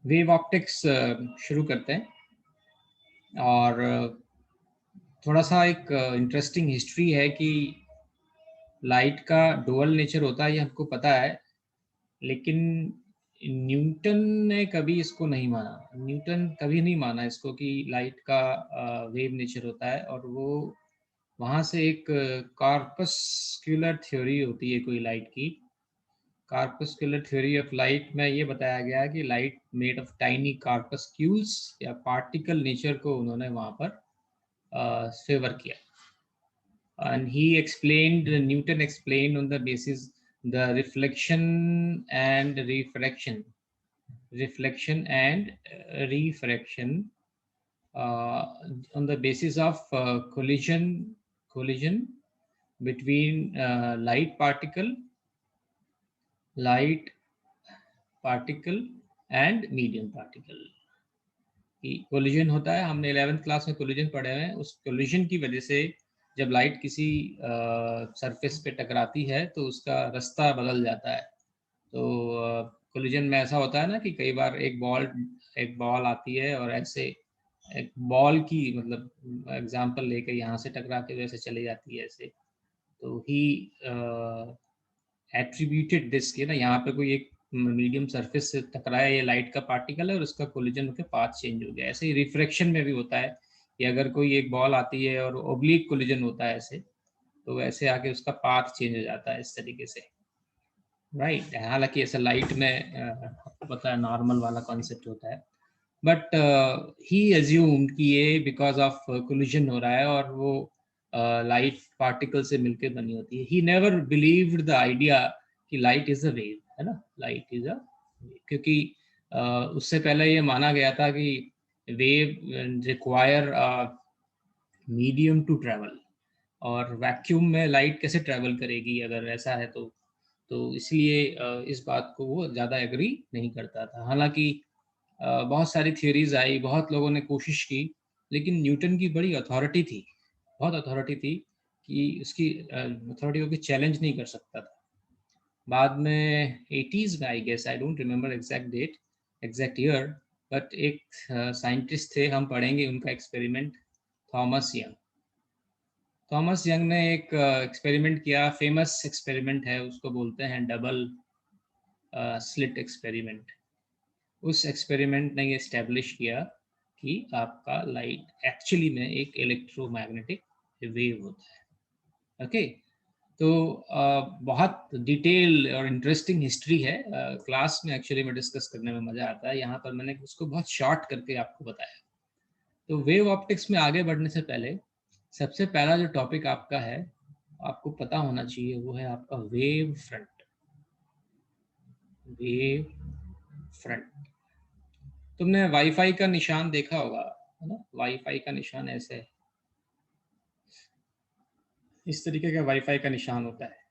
Wave optics शुरू करते हैं। और थोड़ा सा एक इंटरेस्टिंग हिस्ट्री है कि लाइट का डुअल नेचर होता है, ये हमको पता है, लेकिन न्यूटन ने कभी इसको नहीं माना। न्यूटन कभी नहीं माना इसको कि लाइट का वेव नेचर होता है। और वो वहाँ से एक कॉर्पस्कुलर थ्योरी होती है कोई लाइट की। कॉर्पस्कुलर थ्योरी ऑफ लाइट में ये बताया गया कि लाइट मेड ऑफ टाइनी कॉर्पस्क्यूल्स या पार्टिकल नेचर को उन्होंने वहाँ पर फेवर किया। And he explained, Newton explained on the basis the reflection and refraction uh, on the basis of collision between light particle and medium particle। Collision होता है, हमने 11th class में कोलिजन पढ़े हुए हैं। उस कोलिजन की वजह से जब लाइट किसी सरफेस पे टकराती है तो उसका रास्ता बदल जाता है। तो कोलिजन में ऐसा होता है ना कि कई बार एक बॉल आती है और ऐसे एक बॉल की मतलब एग्जांपल लेके यहाँ से टकरा के वैसे चले जाती है ऐसे। तो ही एट्रीब्यूटेड दिस कि ना यहाँ पे कोई एक मीडियम सरफेस से टकराया, ये लाइट का पार्टिकल है और उसका कोलिजन होकर पाथ चेंज हो गया। ऐसे ही रिफ्रैक्शन में भी होता है कि अगर कोई एक बॉल आती है और ओब्लिक कोलिजन होता है ऐसे, तो वैसे आके उसका पाथ चेंज हो जाता है इस तरीके से, राइट। हालांकि ऐसा लाइट में आपको पता है नॉर्मल वाला कॉन्सेप्ट होता है, बट ही एज्यूम्ड कि ये बिकॉज ऑफ कोलिजन हो रहा है और वो लाइट पार्टिकल से मिलकर बनी होती है। He never believed the idea कि लाइट इज अ वेव, है ना, लाइट इज अ, क्योंकि उससे पहले ये माना गया था कि wave require medium to travel, और वैक्यूम में लाइट कैसे ट्रैवल करेगी अगर ऐसा है तो इसलिए इस बात को वो ज़्यादा एग्री नहीं करता था। हालांकि बहुत सारी थ्योरीज आई, बहुत लोगों ने कोशिश की, लेकिन न्यूटन की बड़ी अथॉरिटी थी, बहुत अथॉरिटी थी कि उसकी अथॉरिटी को चैलेंज नहीं कर सकता था। बाद में 80s में, I guess, I don't remember exact date, exact year, but एक साइंटिस्ट थे, हम पढ़ेंगे उनका experiment, Thomas Young. Thomas Young ने एक एक्सपेरिमेंट किया, फेमस एक्सपेरिमेंट है, उसको बोलते हैं डबल स्लिट एक्सपेरिमेंट। उस एक्सपेरिमेंट ने ये इस्टेब्लिश किया कि आपका लाइट एक्चुअली में एक इलेक्ट्रोमैग्नेटिक वेव होता है। ओके, तो बहुत डिटेल और इंटरेस्टिंग हिस्ट्री है, क्लास में एक्चुअली में डिस्कस करने में मज़ा आता है। यहाँ पर मैंने उसको बहुत शॉर्ट करके आपको बताया। तो वेव ऑप्टिक्स में आगे बढ़ने से पहले सबसे पहला जो टॉपिक आपका है, आपको पता होना चाहिए, वो है आपका वेव फ्रंट। वेव फ्रंट, तुमने वाईफाई का निशान देखा होगा, है ना? वाईफाई का निशान ऐसे है, इस तरीके का वाईफाई का निशान होता है।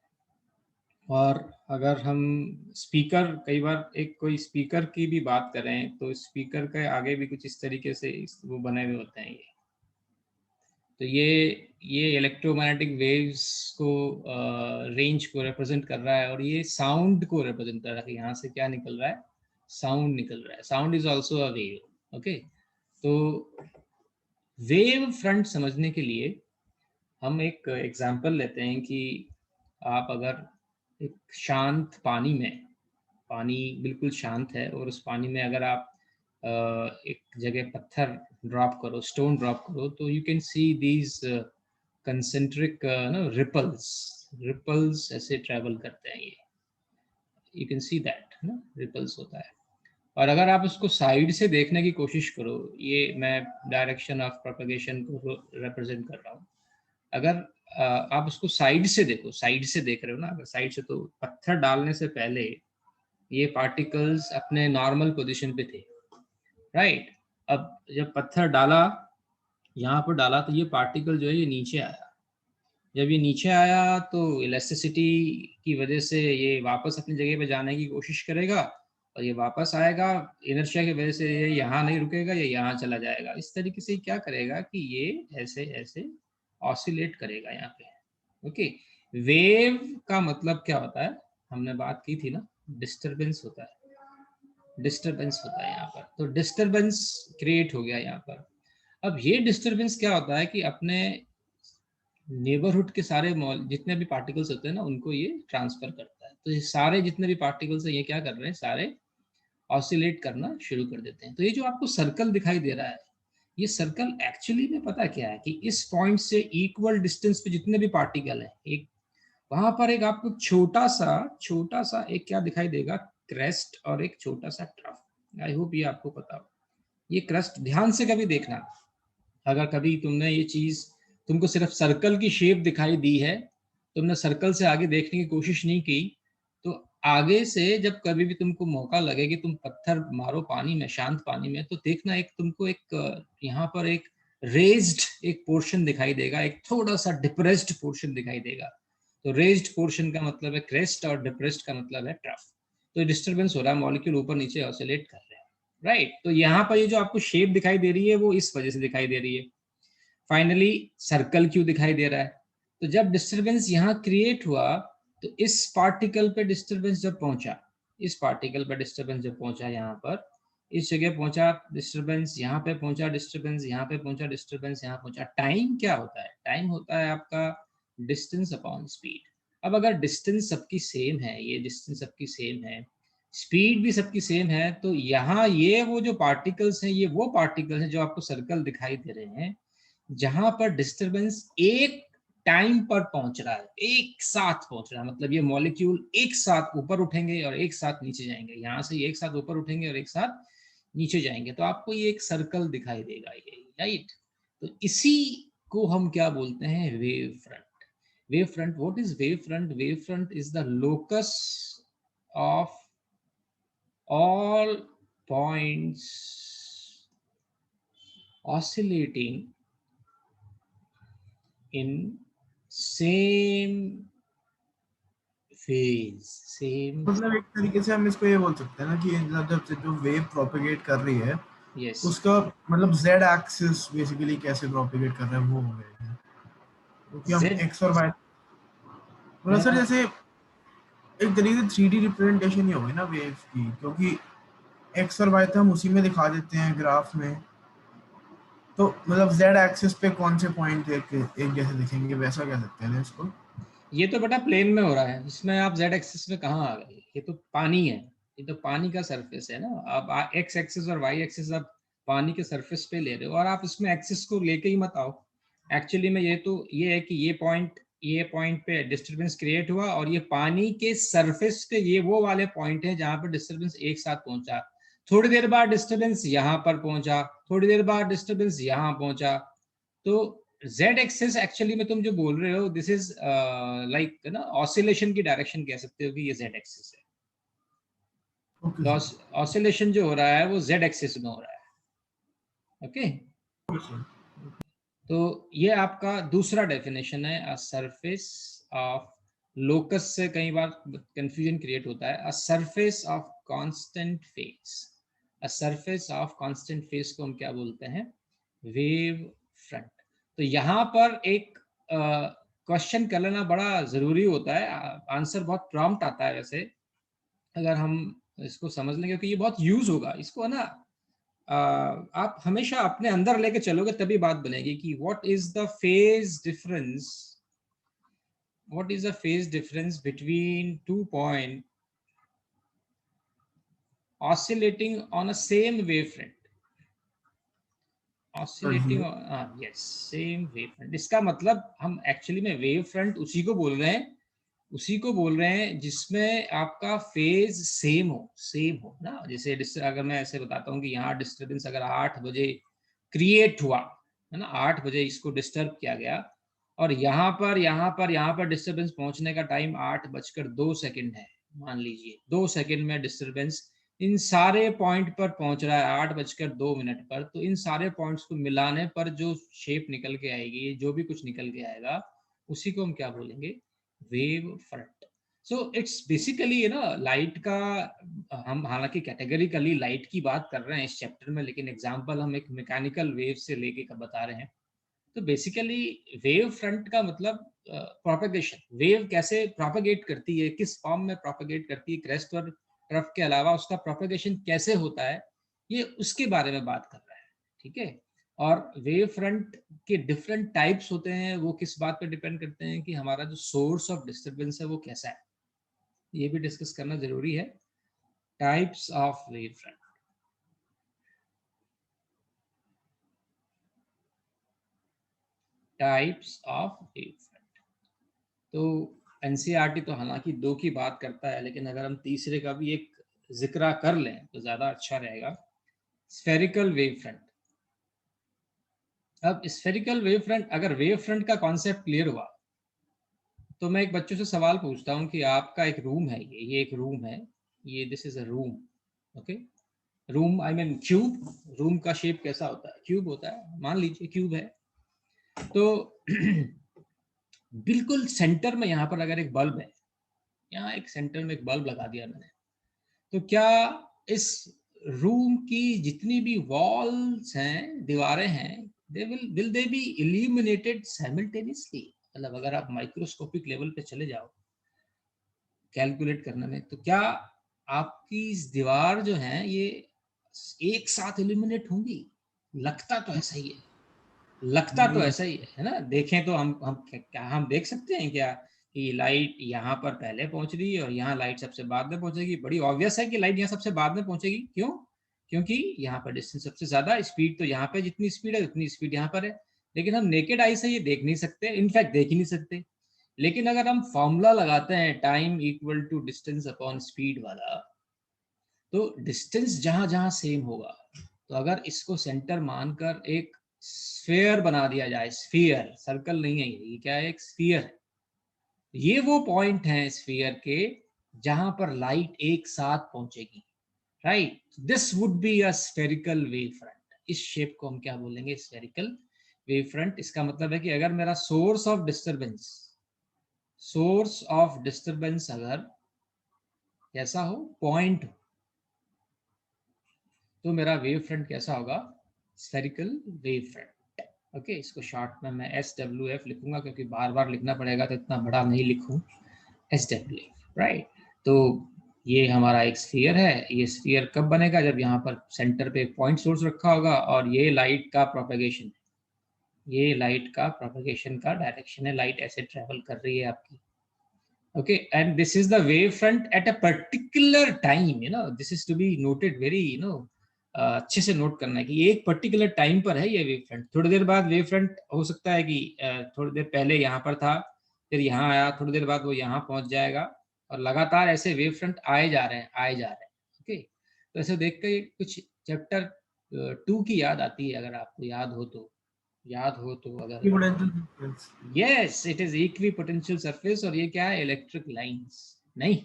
और अगर हम स्पीकर, कई बार एक कोई स्पीकर की भी बात करें तो स्पीकर के आगे भी कुछ इस तरीके से वो बने हुए होते हैं ये। तो ये इलेक्ट्रोमैग्नेटिक वेव्स को रेंज को रिप्रेजेंट कर रहा है, और ये साउंड को रिप्रेजेंट कर रहा है कि यहाँ से क्या निकल रहा है, साउंड निकल रहा है। Sound is also a wave. Okay, तो वेव फ्रंट समझने के लिए हम एक एग्जांपल लेते हैं कि आप अगर एक शांत पानी में, पानी बिल्कुल शांत है, और उस पानी में अगर आप एक जगह पत्थर ड्रॉप करो, स्टोन ड्रॉप करो, तो you can see these concentric ripples. Ripples ऐसे ट्रेवल करते हैं ये, यू कैन सी दैट ना, रिपल्स होता है। और अगर आप उसको साइड से देखने की कोशिश करो, ये मैं डायरेक्शन ऑफ प्रोपगेशन को रिप्रेजेंट कर रहा हूँ। अगर आप उसको साइड से देखो, साइड से देख रहे हो ना अगर साइड से, तो पत्थर डालने से पहले ये पार्टिकल्स अपने नॉर्मल पोजीशन पे थे, राइट। अब जब पत्थर डाला, यहाँ पर डाला, तो ये पार्टिकल जो है ये नीचे आया। जब ये नीचे आया तो इलेस्टिसिटी की वजह से ये वापस अपनी जगह पे जाने की कोशिश करेगा, और ये वापस आएगा, इनर्शिया की वजह से ये यहाँ नहीं रुकेगा, ये यहाँ चला जाएगा। इस तरीके से क्या करेगा कि ये ऐसे ऐसे ऑसिलेट करेगा यहाँ पे। ओके, वेव का मतलब क्या होता है, हमने बात की थी ना, डिस्टरबेंस होता है। डिस्टरबेंस होता है यहाँ पर। तो डिस्टरबेंस क्रिएट हो गया यहाँ पर। अब ये डिस्टरबेंस क्या होता है कि अपने नेबरहुड के सारे जितने भी पार्टिकल्स होते हैं ना, उनको ये ट्रांसफर करता है। तो ये सारे जितने भी पार्टिकल्स हैं ये क्या कर रहे हैं, सारे ऑसिलेट करना शुरू कर देते हैं। तो ये जो आपको सर्कल दिखाई दे रहा है, ये सर्कल एक्चुअली में पता क्या है कि इस पॉइंट से इक्वल डिस्टेंस पे जितने भी पार्टिकल हैं, एक वहां पर एक आपको छोटा सा एक क्या दिखाई देगा, क्रेस्ट और एक छोटा सा ट्रफ। आई होप ये आपको पता हो। ये क्रेस्ट ध्यान से कभी देखना, अगर कभी तुमने ये चीज, तुमको सिर्फ सर्कल की शेप दिखाई दी है, तुमने सर्कल से आगे देखने की कोशिश नहीं की, तो आगे से जब कभी भी तुमको मौका लगे कि तुम पत्थर मारो पानी में, शांत पानी में, तो देखना एक तुमको एक यहाँ पर एक रेज्ड एक पोर्शन दिखाई देगा, एक थोड़ा सा डिप्रेस्ड पोर्शन दिखाई देगा। तो रेज्ड पोर्शन का मतलब है क्रेस्ट और डिप्रेस्ड का मतलब है ट्रफ। तो डिस्टर्बेंस हो रहा है, मॉलिक्यूल ऊपर नीचे ऑसिलेट कर रहे हैं, राइट। तो यहाँ पर ये जो आपको शेप दिखाई दे रही है वो इस वजह से दिखाई दे रही है। फाइनली सर्कल क्यों दिखाई दे रहा है, तो जब डिस्टरबेंस यहाँ क्रिएट हुआ, तो इस पार्टिकल पे डिस्टरबेंस जब पहुंचा, इस पार्टिकल पे डिस्टरबेंस जब पहुंचा, यहाँ पर इस जगह पहुंचा डिस्टरबेंस, यहाँ पे पहुंचा डिस्टरबेंस, यहाँ पे पहुंचा डिस्टरबेंस, यहाँ पहुंचा। टाइम क्या होता है, टाइम होता है आपका डिस्टेंस अपॉन स्पीड। अब अगर डिस्टेंस सबकी सेम है, ये डिस्टेंस सबकी सेम है, स्पीड भी सबकी सेम है, तो यहाँ ये वो जो पार्टिकल्स हैं, ये वो पार्टिकल्स हैं जो आपको सर्कल दिखाई दे रहे हैं, जहां पर डिस्टरबेंस एक टाइम पर पहुंच रहा है, एक साथ पहुंच रहा है। मतलब ये मॉलिक्यूल एक साथ ऊपर उठेंगे और एक साथ नीचे जाएंगे, यहां से एक साथ ऊपर उठेंगे और एक साथ नीचे जाएंगे, तो आपको ये एक सर्कल दिखाई देगा ये, राइट। तो इसी को हम क्या बोलते हैं, wave front. Wave front, what is wave front? Wave front is the locus of all points oscillating in same phase, same, मतलब एक तरीके से हम इसको ये बोल सकते हैं ना कि जब से जो वेव प्रोपेगेट कर रही है, yes, उसका मतलब जेड एक्सिस बेसिकली कैसे प्रोपेगेट कर रहा है वो हो गया, क्योंकि हम z, एक्स और वाई मतलब सर जैसे एक तरीके से 3D रिप्रेजेंटेशन ही हो गई ना वेव की, क्योंकि एक्स और वाई तो हम उसी में दिखा देते हैं ग्राफ में, तो मतलब जेड एक्सिस पे कौन से पॉइंट एक जैसे दिखेंगे, वैसा कह सकते हैं ना इसको। ये तो बेटा प्लेन में हो रहा है, इसमें आप z एक्सिस में कहाँ आ गए, ये तो पानी है, ये तो पानी का सरफेस है ना। आप x एक्सिस और y एक्सिस आप पानी के सरफेस पे ले रहे हो, और आप इसमें एक्सिस को लेके ही मत आओ। एक्चुअली में ये तो ये है कि ये पॉइंट पे डिस्टरबेंस क्रिएट हुआ, और ये पानी के सरफेस पे ये वो वाले पॉइंट है जहां पर डिस्टरबेंस एक साथ पहुंचा। थोड़ी देर बाद डिस्टरबेंस यहाँ पर पहुंचा, थोड़ी देर बाद डिस्टरबेंस यहाँ पहुंचा। तो z एक्सिस एक्चुअली में तुम जो बोल रहे हो, दिस इज लाइक ना ऑसिलेशन की डायरेक्शन कह सकते हो कि ये z एक्सिस है। ओके तो सर। ऑसिलेशन जो हो रहा है वो z एक्सिस में हो रहा है, ओके। Okay sir. तो ये आपका दूसरा डेफिनेशन है, अ सरफेस ऑफ, लोकस से कई बार कंफ्यूजन क्रिएट होता है, a surface of constant face. A surface of constant face को हम क्या बोलते हैं, वेव फ्रंट। तो यहाँ पर एक क्वेश्चन कर लेना बड़ा जरूरी होता है, आंसर बहुत प्रॉम्प्ट आता है वैसे, अगर हम इसको समझ लेंगे, क्योंकि ये बहुत यूज होगा इसको, है ना। आप हमेशा अपने अंदर लेके चलोगे तभी बात बनेगी कि what is the phase difference between two point oscillating on a same wave front, हाँ जी। Oscillating, yes, same wave front. इसका मतलब हम एक्चुअली में वेव फ्रंट उसी को बोल रहे हैं, उसी को बोल रहे हैं जिसमें आपका फेज सेम हो ना। जैसे अगर मैं ऐसे बताता हूँ कि यहाँ डिस्टर्बेंस अगर 8 बजे क्रिएट हुआ, है ना, 8 बजे इसको डिस्टर्ब किया गया, और यहाँ पर डिस्टर्बेंस पहुंचने का टाइम 8:02 है, मान लीजिए 2 सेकंड में डिस्टर्बेंस इन सारे पॉइंट पर पहुंच रहा है 8:02 पर। तो इन सारे पॉइंट्स को मिलाने पर जो शेप निकल के आएगी, जो भी कुछ निकल के आएगा, उसी को हम क्या बोलेंगे, wave front. So it's basically ना लाइट का, हम हालांकि कैटेगरिकली लाइट की बात कर रहे हैं इस चैप्टर में, लेकिन एग्जांपल हम एक मैकेनिकल वेव से लेके बता रहे हैं। तो बेसिकली वेव फ्रंट का मतलब प्रोपेगेशन, वेव कैसे प्रोपेगेट करती है, किस फॉर्म में प्रोपेगेट करती है, क्रेस्ट और तरफ के अलावा उसका प्रोपेगेशन कैसे होता है, ये उसके बारे में बात कर रहा है, ठीक है। और वेव फ्रंट के डिफरेंट टाइप्स होते हैं, वो किस बात पे डिपेंड करते हैं कि हमारा जो सोर्स ऑफ डिस्टरबेंस है वो कैसा है, ये भी डिस्कस करना जरूरी है। Types of wave front, types of wave front. तो एनसीईआरटी तो हालांकि 2 की बात करता है, लेकिन अगर हम तीसरे का भी एक जिक्र कर लें तो ज्यादा अच्छा रहेगा। Spherical wave front. अब स्फेरिकल वेव फ्रंट, अगर वेव फ्रंट का कॉन्सेप्ट क्लियर हुआ तो मैं एक बच्चों से सवाल पूछता हूँ कि आपका एक रूम है, ये एक रूम है, ये this is a room, okay. Room I mean cube, room का शेप कैसा होता है, क्यूब होता है, मान लीजिए क्यूब है। तो बिल्कुल सेंटर में यहाँ पर अगर एक बल्ब है, यहाँ एक सेंटर में एक बल्ब लगा दिया मैंने, तो क्या इस रूम की जितनी भी वॉल्स हैं, दीवारें हैं, will they B illuminated simultaneously? मतलब अगर आप माइक्रोस्कोपिक लेवल पे चले जाओ कैलकुलेट करने में, तो क्या आपकी इस दीवार जो है ये एक साथ इल्यूमिनेट होंगी? लगता तो ऐसा ही है, लगता तो नहीं, ऐसा ही है ना। देखें तो हम क्या हम देख सकते हैं क्या कि लाइट यहाँ पर पहले पहुंच रही है और यहाँ लाइट सबसे बाद में पहुंचेगी? बड़ी ऑब्वियस है कि लाइट यहाँ सबसे बाद में पहुंचेगी। क्यों? क्योंकि यहाँ पर डिस्टेंस सबसे ज्यादा, स्पीड तो यहाँ पे जितनी स्पीड है उतनी स्पीड यहाँ पर है, लेकिन हम नेकेड आई से ये देख नहीं सकते, इनफैक्ट देख ही नहीं सकते। लेकिन अगर हम फॉर्मूला लगाते हैं time equal to distance upon speed वाला, तो डिस्टेंस जहां जहां सेम होगा, तो अगर इसको सेंटर मानकर एक स्फीयर बना दिया जाए, स्फीयर, सर्कल नहीं है ये क्या है, एक स्फीयर है, ये वो पॉइंट है स्फीयर के जहां पर लाइट एक साथ पहुंचेगी, right. This would be a spherical wave front. इस शेप को हम क्या बोलेंगे, स्फेरिकल वेव फ्रंट। इसका मतलब है कि अगर मेरा source of disturbance, source of disturbance अगर कैसा हो, पॉइंट हो, तो मेरा वेव फ्रंट कैसा होगा, स्फेरिकल वेव फ्रंट। ओके, इसको शॉर्ट में मैं SWF लिखूंगा, क्योंकि बार बार लिखना पड़ेगा तो इतना बड़ा नहीं लिखूं, SWF, राइट। तो ये हमारा एक स्फीयर है। ये स्फीयर कब बनेगा, जब यहाँ पर सेंटर पे पॉइंट सोर्स रखा होगा और ये लाइट का प्रोपेगेशन, ये लाइट का प्रोपेगेशन का डायरेक्शन है, लाइट ऐसे ट्रेवल कर रही है आपकी, okay, and this is the wave front at a particular time, this is to be noted very, अच्छे से नोट करना है कि एक पर्टिकुलर टाइम पर है ये वेव फ्रंट। थोड़ी देर बाद वेव फ्रंट हो सकता है कि थोड़ी देर पहले यहाँ पर था, फिर यहाँ आया, थोड़ी देर बाद वो यहाँ पहुंच जाएगा, और लगातार ऐसे वेव फ्रंट आए जा रहे हैं, आए जा रहे हैं। ओके, तो ऐसे देख के कुछ चैप्टर 2 की याद आती है, अगर आपको याद हो तो, अगर yes, it is equi potential surface. और ये क्या है, इलेक्ट्रिक लाइंस नहीं,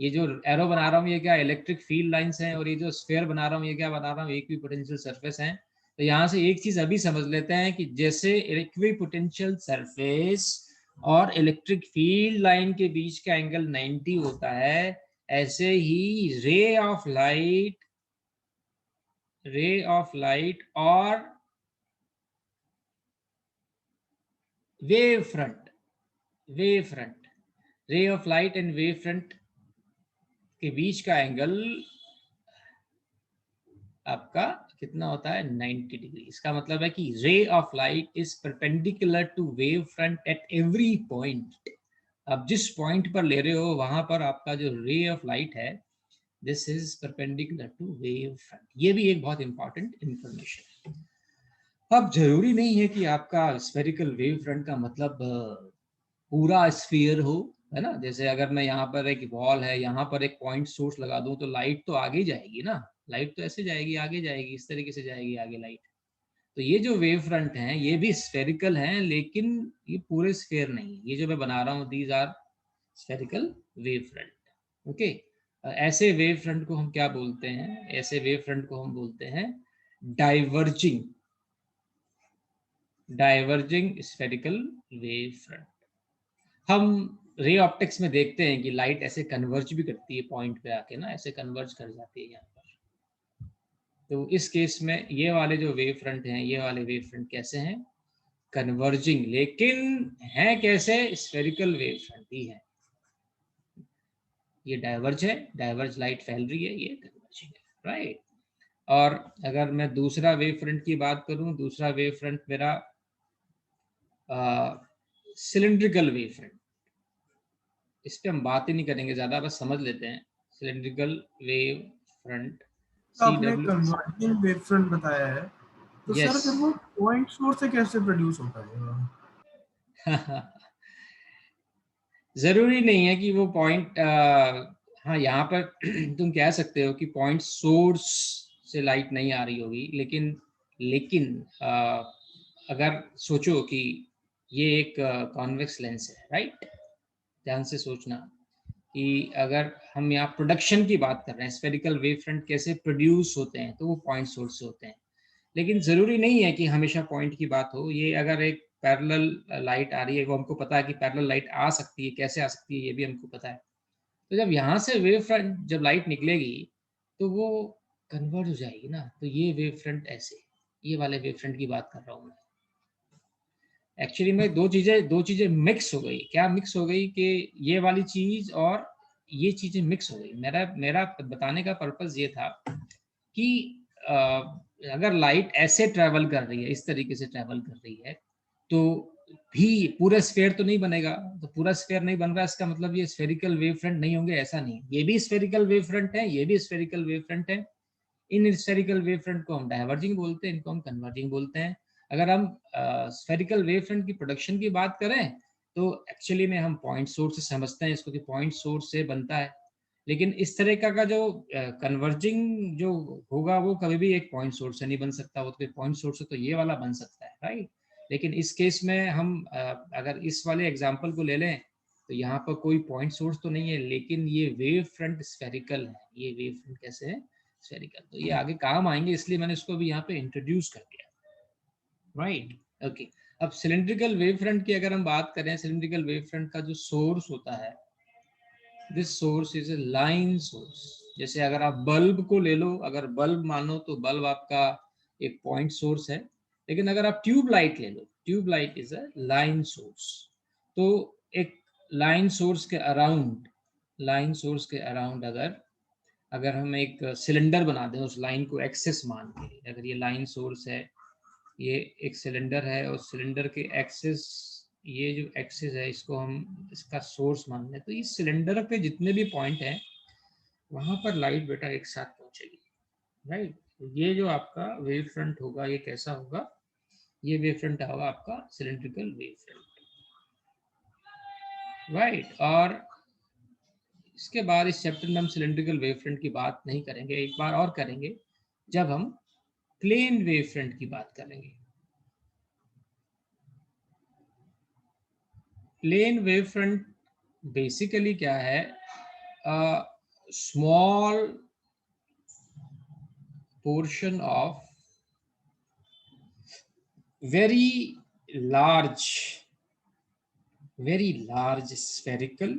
ये जो एरो बना रहा हूँ ये क्या, इलेक्ट्रिक फील्ड लाइंस हैं, और ये जो स्फीयर बना रहा हूँ ये क्या बना रहा हूँ, इक्वी पोटेंशियल सरफेस हैं। तो यहाँ से एक चीज अभी समझ लेते हैं कि जैसे इक्वी पोटेंशियल सरफेस और इलेक्ट्रिक फील्ड लाइन के बीच का एंगल 90 होता है, ऐसे ही रे ऑफ लाइट और वेव फ्रंट, रे of light and wave front के बीच का एंगल आपका कितना होता है, 90 डिग्री। इसका मतलब है कि ray of light is perpendicular to wave front at every point. अब जिस पॉइंट पर ले रहे हो वहां पर आपका जो रे ऑफ लाइट है, this is perpendicular to wave front. ये भी एक बहुत इंपॉर्टेंट इंफॉर्मेशन है। अब जरूरी नहीं है कि आपका स्फेरिकल वेव फ्रंट का मतलब पूरा स्फीयर हो, है ना। जैसे अगर मैं यहाँ पर एक वॉल है, यहाँ पर एक पॉइंट सोर्स लगा दूं, तो लाइट तो आगे जाएगी ना, लाइट तो ऐसे जाएगी, आगे जाएगी, इस तरीके से जाएगी आगे लाइट। तो ये जो वेव फ्रंट हैं ये भी स्फेरिकल हैं, लेकिन ये पूरे स्फेयर नहीं है। ये जो मैं बना रहा हूँ, these are spherical wave front, okay. ऐसे वेव फ्रंट को हम क्या बोलते हैं, ऐसे वेव फ्रंट को हम बोलते हैं डाइवर्जिंग स्फेरिकल वेव फ्रंट। हम रे ऑप्टिक्स में देखते हैं कि लाइट ऐसे कन्वर्ज भी करती है, पॉइंट पे आके ना ऐसे कन्वर्ज कर जाती है यहाँ पर। तो इस केस में ये वाले जो वेव फ्रंट हैं, ये वाले वेव फ्रंट कैसे हैं, कन्वर्जिंग, लेकिन हैं कैसे, स्फेरिकल वेव फ्रंट ही है। ये डाइवर्ज है, डाइवर्ज लाइट फैल रही है, ये कन्वर्जिंग है, राइट। और अगर मैं दूसरा वेव फ्रंट की बात करूं, दूसरा वेव फ्रंट मेरा सिलिंड्रिकल वेव फ्रंट, इस पे हम बात ही नहीं करेंगे ज्यादा, बस समझ लेते हैं। सिलिंड्रिकल वेव फ्रंट, आपने CW। कन्वर्जिंग वेव फ्रंट बताया है, तो सर यस। फिर वो पॉइंट सोर्स से कैसे प्रोड्यूस होता है? जरूरी नहीं है कि वो पॉइंट, हाँ यहाँ पर तुम कह सकते हो कि पॉइंट सोर्स से लाइट नहीं आ रही होगी, लेकिन लेकिन अगर सोचो कि ये एक कॉन्वेक्स लेंस है, राइट, ध्यान से सोचना कि अगर हम यहाँ प्रोडक्शन की बात कर रहे हैं, स्फेरिकल वेव फ्रंट कैसे प्रोड्यूस होते हैं, तो वो पॉइंट सोर्स से होते हैं। लेकिन जरूरी नहीं है कि हमेशा पॉइंट की बात हो। ये अगर एक पैरेलल लाइट आ रही है, वो हमको पता है कि पैरेलल लाइट आ सकती है, कैसे आ सकती है ये भी हमको पता है। तो जब यहाँ से वेव फ्रंट, जब लाइट निकलेगी तो वो कन्वर्ट हो जाएगी ना, तो ये वेव फ्रंट ऐसे, ये वाले वेव फ्रंट की बात कर रहा हूँ मैं। एक्चुअली में दो चीजें मिक्स हो गई। क्या मिक्स हो गई कि ये वाली चीज और ये चीजें मिक्स हो गई। मेरा मेरा बताने का पर्पस ये था कि अ, अगर लाइट ऐसे ट्रैवल कर रही है, इस तरीके से ट्रैवल कर रही है, तो भी पूरा स्फेयर तो नहीं बनेगा। तो पूरा स्फेयर नहीं बन रहा, इसका मतलब ये स्फेरिकल वेव फ्रंट नहीं होंगे, ऐसा नहीं। ये भी स्फेरिकल वेव फ्रंट है, ये भी स्फेरिकल वेव फ्रंट है। इन स्फेरिकल वेव फ्रंट को हम डाइवर्जिंग बोलते हैं, इनको हम कन्वर्जिंग बोलते हैं। अगर हम स्फेरिकल वेव फ्रंट की प्रोडक्शन की बात करें, तो एक्चुअली में हम पॉइंट सोर्स से समझते हैं इसको कि पॉइंट सोर्स से बनता है। लेकिन इस तरह का जो कन्वर्जिंग जो होगा, वो कभी भी एक पॉइंट सोर्स से नहीं बन सकता। वो तो पॉइंट सोर्स से तो ये वाला बन सकता है, राइट। लेकिन इस केस में हम अगर इस वाले एग्जांपल को ले लें, तो यहाँ पर कोई पॉइंट सोर्स तो नहीं है, लेकिन ये वेव फ्रंट स्फेरिकल है। ये वेव फ्रंट कैसे है? स्फेरिकल। तो ये आगे काम आएंगे, इसलिए मैंने इसको भी यहाँ पे इंट्रोड्यूस कर दिया, राइट। ओके। अब सिलिंड्रिकल वेव फ्रंट की अगर हम बात करें, सिलिंड्रिकल वेव फ्रंट का जो सोर्स होता है, this source is a line source. जैसे अगर आप बल्ब को ले लो, अगर बल्ब मानो तो बल्ब आपका एक पॉइंट सोर्स है। लेकिन अगर आप ट्यूब लाइट ले लो, tube light is a line source. तो एक लाइन सोर्स के अराउंड, लाइन सोर्स के अराउंड अगर अगर हम एक सिलेंडर बना दें, उस लाइन को एक्सेस मान के, अगर ये लाइन सोर्स है, ये एक सिलेंडर है, और सिलेंडर के एक्सेस, ये जो एक्सेस है, इसको हम इसका सोर्स मान लें, तो इस सिलेंडर पे जितने भी पॉइंट हैं, वहां पर लाइट बेटा एक साथ पहुंचेगी, राइट। ये जो आपका वेव फ्रंट होगा, ये कैसा होगा? ये वेव फ्रंट होगा आपका सिलेंड्रिकल वेव फ्रंट, राइट। और इसके बाद इस चैप्टर में हम सिलेंड्रिकल वेव फ्रंट की बात नहीं करेंगे, एक बार और करेंगे जब हम प्लेन वेव फ्रंट की बात करेंगे। प्लेन वेव फ्रंट बेसिकली क्या है? Small portion of very large spherical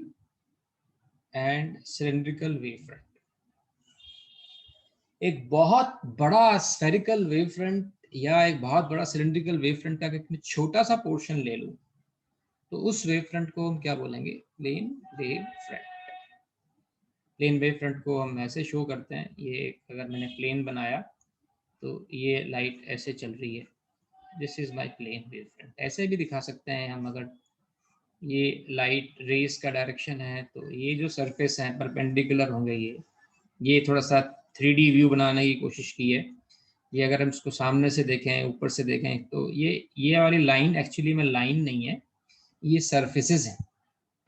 and cylindrical wave front। एक बहुत बड़ा स्फेरिकल वेव फ्रंट या एक बहुत बड़ा सिलिंड्रिकल वेव फ्रंट का अगर मैं छोटा सा पोर्शन ले लूं, तो उस वेव फ्रंट को हम क्या बोलेंगे? Plane wave front. Plane wave front को हम ऐसे शो करते हैं, ये अगर मैंने प्लेन बनाया तो ये लाइट ऐसे चल रही है, this is my plane wave front. ऐसे भी दिखा सकते हैं हम, अगर ये लाइट रेस का डायरेक्शन है, तो ये जो सरफेस है परपेंडिकुलर होंगे। ये थोड़ा सा 3D व्यू बनाने की कोशिश की है। ये अगर हम इसको सामने से देखें, ऊपर से देखें, तो ये वाली लाइन एक्चुअली में लाइन नहीं है, ये सरफेसेस हैं।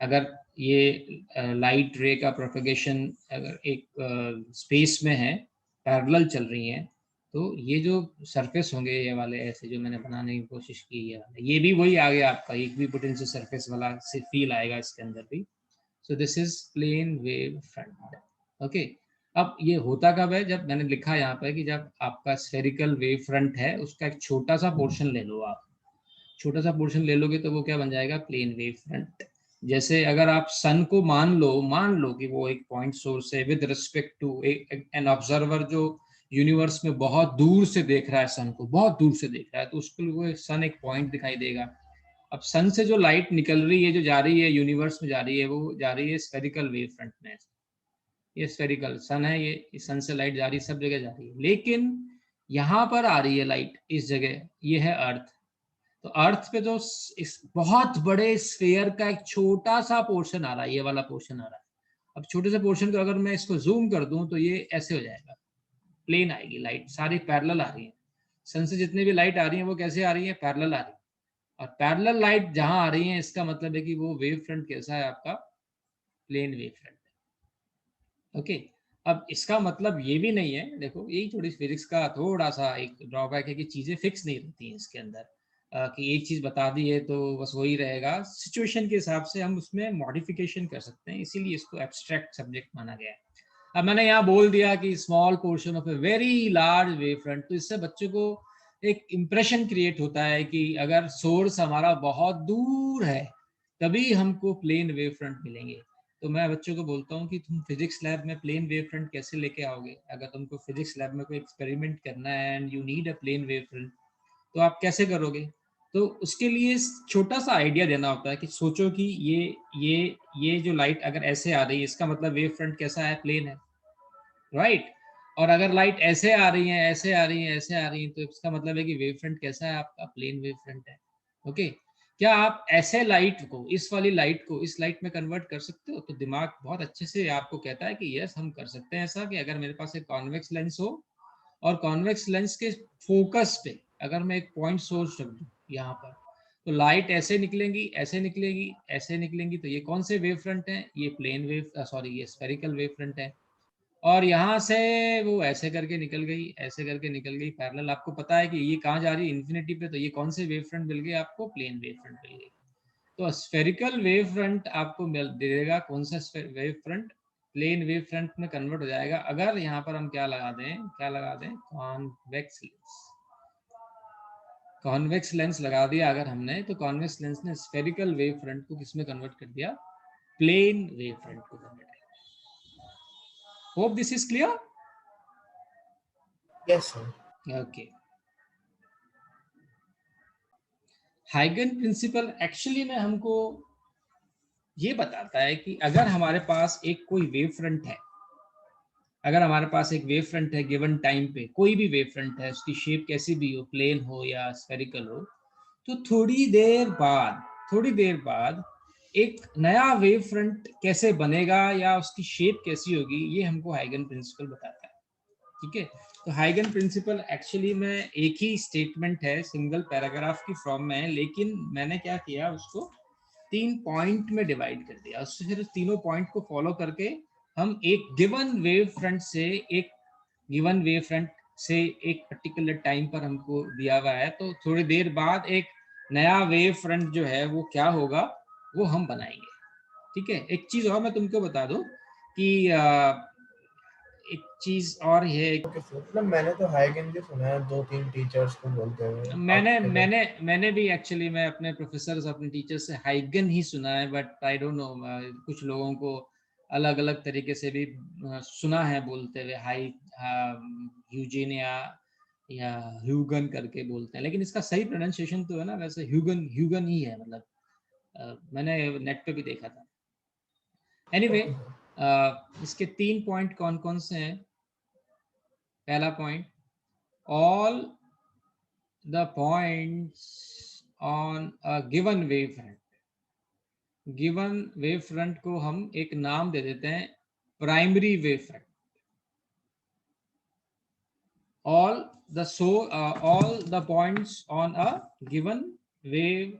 अगर ये लाइट रे का प्रोपगेशन अगर एक स्पेस में है, पैरेलल चल रही है, तो ये जो सरफेस होंगे, ये वाले ऐसे जो मैंने बनाने की कोशिश की है, ये भी वही आ गया आपका इक्विपोटेंशियल सरफेस वाला से फील आएगा इसके अंदर भी। So this is plane wave front, okay. अब ये होता कब है? जब मैंने लिखा यहाँ पर कि जब आपका स्फेरिकल वेव फ्रंट है, उसका एक छोटा सा पोर्शन ले लो आप, छोटा सा पोर्शन ले लोगे तो वो क्या बन जाएगा? Plane wave front. जैसे अगर आप सन को मान लो कि वो एक पॉइंट सोर्स है with respect to an observer जो यूनिवर्स में बहुत दूर से देख रहा है, सन को बहुत दूर से देख रहा है, तो उसको वो सन एक पॉइंट दिखाई देगा। अब सन से जो लाइट निकल रही है, जो जा रही है यूनिवर्स में जा रही है, वो जा रही है स्फेरिकल वेव फ्रंट में। ये स्फेरिकल सन है, ये सन से लाइट जा रही है, सब जगह जा रही है, लेकिन यहाँ पर आ रही है लाइट इस जगह, ये है अर्थ। तो अर्थ पे तो इस बहुत बड़े स्फेयर का एक छोटा सा पोर्शन आ रहा है, ये वाला पोर्शन आ रहा है। अब छोटे से पोर्शन को अगर मैं इसको जूम कर दूं तो ये ऐसे हो जाएगा, प्लेन आएगी लाइट, सारी पैरेलल आ रही है। सन से जितनी भी लाइट आ रही है वो कैसे आ रही है, पैरेलल आ रही है। और पैरेलल लाइट जहां आ रही है इसका मतलब है कि वो वेव फ्रंट कैसा है आपका, प्लेन वेव फ्रंट है। ओके, अब इसका मतलब ये भी नहीं है, देखो यही थोड़ी फिजिक्स का थोड़ा सा एक ड्रॉबैक है कि चीजें फिक्स नहीं रहती हैं इसके अंदर, कि एक चीज बता दी है तो बस वही रहेगा। सिचुएशन के हिसाब से हम उसमें मॉडिफिकेशन कर सकते हैं, इसीलिए इसको एब्स्ट्रैक्ट सब्जेक्ट माना गया है। अब मैंने यहाँ बोल दिया कि small portion of a very large wave front, तो इससे बच्चों को एक इम्प्रेशन क्रिएट होता है कि अगर सोर्स हमारा बहुत दूर है तभी हमको प्लेन वेव फ्रंट मिलेंगे। तो मैं बच्चों को बोलता हूँ कि तुम फिजिक्स लैब में प्लेन वेव फ्रंट कैसे लेके आओगे, अगर तुमको फिजिक्स लैब में कोई एक्सपेरिमेंट करना है and you need a plane wave front, तो आप कैसे करोगे। तो उसके लिए छोटा सा आइडिया देना होता है कि सोचो कि ये जो लाइट अगर ऐसे आ रही है, इसका मतलब वेव फ्रंट कैसा है, प्लेन है, राइट। और अगर लाइट ऐसे आ रही है, ऐसे आ रही है, ऐसे आ रही है, तो इसका मतलब है कि वेव फ्रंट कैसा है आपका, प्लेन वेव फ्रंट है। ओके, क्या आप ऐसे लाइट को, इस वाली लाइट को इस लाइट में कन्वर्ट कर सकते हो। तो दिमाग बहुत अच्छे से आपको कहता है कि यस हम कर सकते हैं ऐसा, कि अगर मेरे पास एक कॉन्वेक्स लेंस हो और कॉन्वेक्स लेंस के फोकस पे अगर मैं एक पॉइंट सोर्स रख दूं यहाँ पर, तो लाइट ऐसे निकलेंगी, ऐसे निकलेगी, ऐसे निकलेंगी, तो ये कौन से वेव फ्रंट है, ये प्लेन वेव, सॉरी ये स्फेरिकल वेव फ्रंट है। और यहाँ से वो ऐसे करके निकल गई, ऐसे करके निकल गई पैरेलल, आपको पता है कि ये कहाँ जा रही है, इन्फिनिटी पे, तो ये कौन से वेव फ्रंट मिल गए आपको, प्लेन वेव फ्रंट मिल गई। तो स्फेरिकल वेव फ्रंट आपको मिल देगा कौन सा wave front, plane wave front में कन्वर्ट हो जाएगा अगर यहाँ पर हम क्या लगा दें, क्या लगा दें, कॉन्वेक्स लेंस। कॉन्वेक्स लेंस लगा दिया अगर हमने, तो कॉन्वेक्स लेंस ने स्फेरिकल वेव फ्रंट को किसमें कन्वर्ट कर दिया, प्लेन वेव फ्रंट को कन्वर्ट कर दिया। Hope this is clear. Yes sir. Okay, हाइगन प्रिंसिपल एक्चुअली में हमको ये बताता है कि अगर हमारे पास एक कोई वेव फ्रंट है, अगर हमारे पास एक वेव फ्रंट है गिवन टाइम पे, कोई भी वेव फ्रंट है, उसकी शेप कैसी भी हो, प्लेन हो या स्फेरिकल हो, तो थोड़ी देर बाद एक नया वेव फ्रंट कैसे बनेगा या उसकी शेप कैसी होगी, ये हमको हाइगन प्रिंसिपल बताता है। ठीक है, तो हाइगन प्रिंसिपल एक्चुअली में एक ही स्टेटमेंट है, सिंगल पैराग्राफ की फॉर्म में है, लेकिन मैंने क्या किया, उसको 3 पॉइंट में डिवाइड कर दिया। उससे फिर तीनों पॉइंट को फॉलो करके हम एक गिवन वेव फ्रंट से एक पर्टिकुलर टाइम पर हमको दिया हुआ है, तो थोड़ी देर बाद एक नया वेव फ्रंट जो है वो क्या होगा, वो हम बनाएंगे। ठीक है, एक चीज और मैं तुमको बता दूं कि एक चीज और है। ओके सर, मतलब मैंने तो हाइगन भी सुना है 2-3 टीचर्स को बोलते हुए। आप मैंने अगर मैंने मैंने भी एक्चुअली मैं अपने प्रोफेसर अपने टीचर से हाइगन ही सुना है, बट आई डोंट नो, कुछ लोगों को अलग अलग तरीके से भी सुना है बोलते हुए, ह्यूजेनिया या ह्यूगन करके बोलते हैं, लेकिन इसका सही प्रोनाउंसिएशन तो है ना, वैसे ह्यूगन ह्यूगन ही है, मतलब मैंने नेट पे भी देखा था। Anyway okay sir. इसके 3 पॉइंट कौन कौन से हैं। पहला point, all the points on a given wavefront, given wave front को हम एक नाम दे देते हैं primary wave front. all the points on a given wave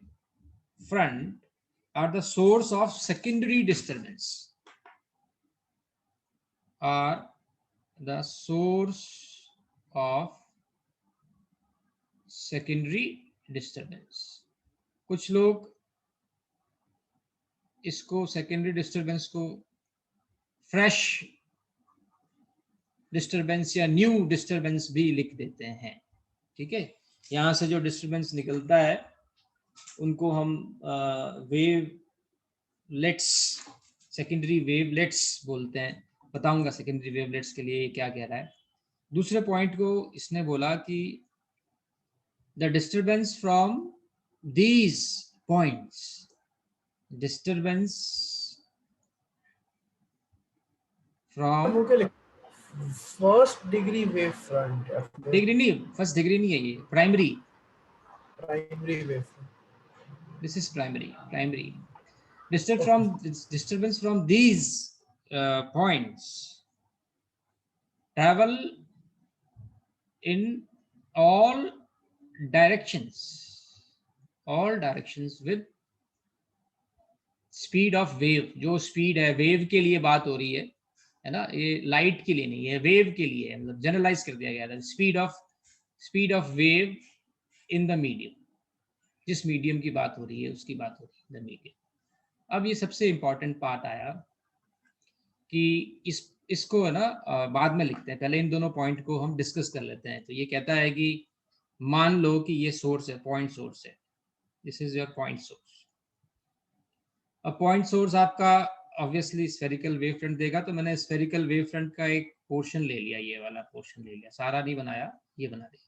front are the source of secondary disturbance, are the source of secondary disturbance। कुछ लोग इसको secondary disturbance को फ्रेश डिस्टरबेंस या न्यू डिस्टरबेंस भी लिख देते हैं। ठीक है, यहाँ से जो डिस्टरबेंस निकलता है उनको हम वेवलेट्स, सेकेंडरी वेवलेट्स बोलते हैं। बताऊंगा सेकेंडरी वेवलेट्स के लिए क्या कह रहा है। दूसरे पॉइंट को इसने बोला कि the disturbance from these points, disturbance from, first degree wave front, degree नहीं, फर्स्ट डिग्री नहीं है ये, primary, primary wave front, this is primary disturbance from these points travel in all directions with speed of wave. जो speed है wave के लिए बात हो रही है ना, ये लाइट के लिए नहीं है, वेव के लिए है, मतलब जनरलाइज कर दिया गया था, speed of wave in the medium, जिस मीडियम की बात हो रही है उसकी बात हो रही है, द मीडियम। अब ये सबसे इंपॉर्टेंट पार्ट आया कि इसको है ना बाद में लिखते हैं, पहले इन दोनों पॉइंट को हम डिस्कस कर लेते हैं। तो ये कहता है कि मान लो कि ये सोर्स है, पॉइंट सोर्स है, this is your point source. अब पॉइंट सोर्स आपका ऑब्वियसली स्फेरिकल वेव फ्रंट देगा, तो मैंने स्फेरिकल वेव फ्रंट का एक पोर्शन ले लिया, ये वाला पोर्शन ले लिया, सारा नहीं बनाया, ये बना दिया।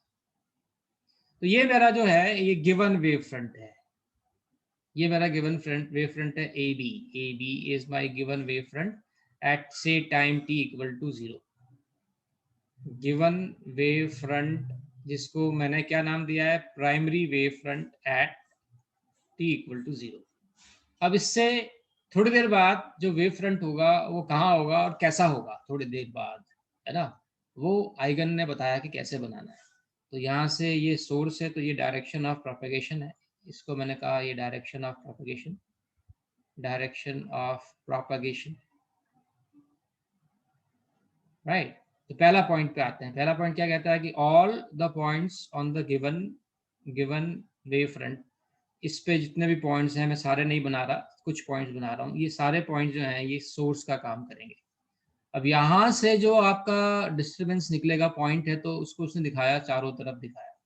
तो ये मेरा जो है ये गिवन वेव फ्रंट है, ये मेरा गिवन वेव फ्रंट है A B is my given wave front at say time t equal to 0, given wave front जिसको मैंने क्या नाम दिया है, primary wave front at t equal to 0। अब इससे थोड़ी देर बाद जो वेव फ्रंट होगा वो कहाँ होगा और कैसा होगा थोड़ी देर बाद, है ना, वो आइगन ने बताया कि कैसे बनाना है। तो यहाँ से ये सोर्स है, तो ये डायरेक्शन ऑफ प्रोपेगेशन है, इसको मैंने कहा ये डायरेक्शन ऑफ प्रोपेगेशन, राइट। तो पहला पॉइंट पे आते हैं। पहला पॉइंट क्या कहता है कि all the points on the given wave front, इस पे जितने भी पॉइंट्स हैं, मैं सारे नहीं बना रहा, कुछ पॉइंट्स बना रहा हूँ, ये सारे पॉइंट्स जो हैं ये सोर्स का काम करेंगे। अब यहाँ से जो आपका डिस्टर्बेंस निकलेगा पॉइंट है, तो उसको उसने दिखाया, चारों तरफ दिखाया,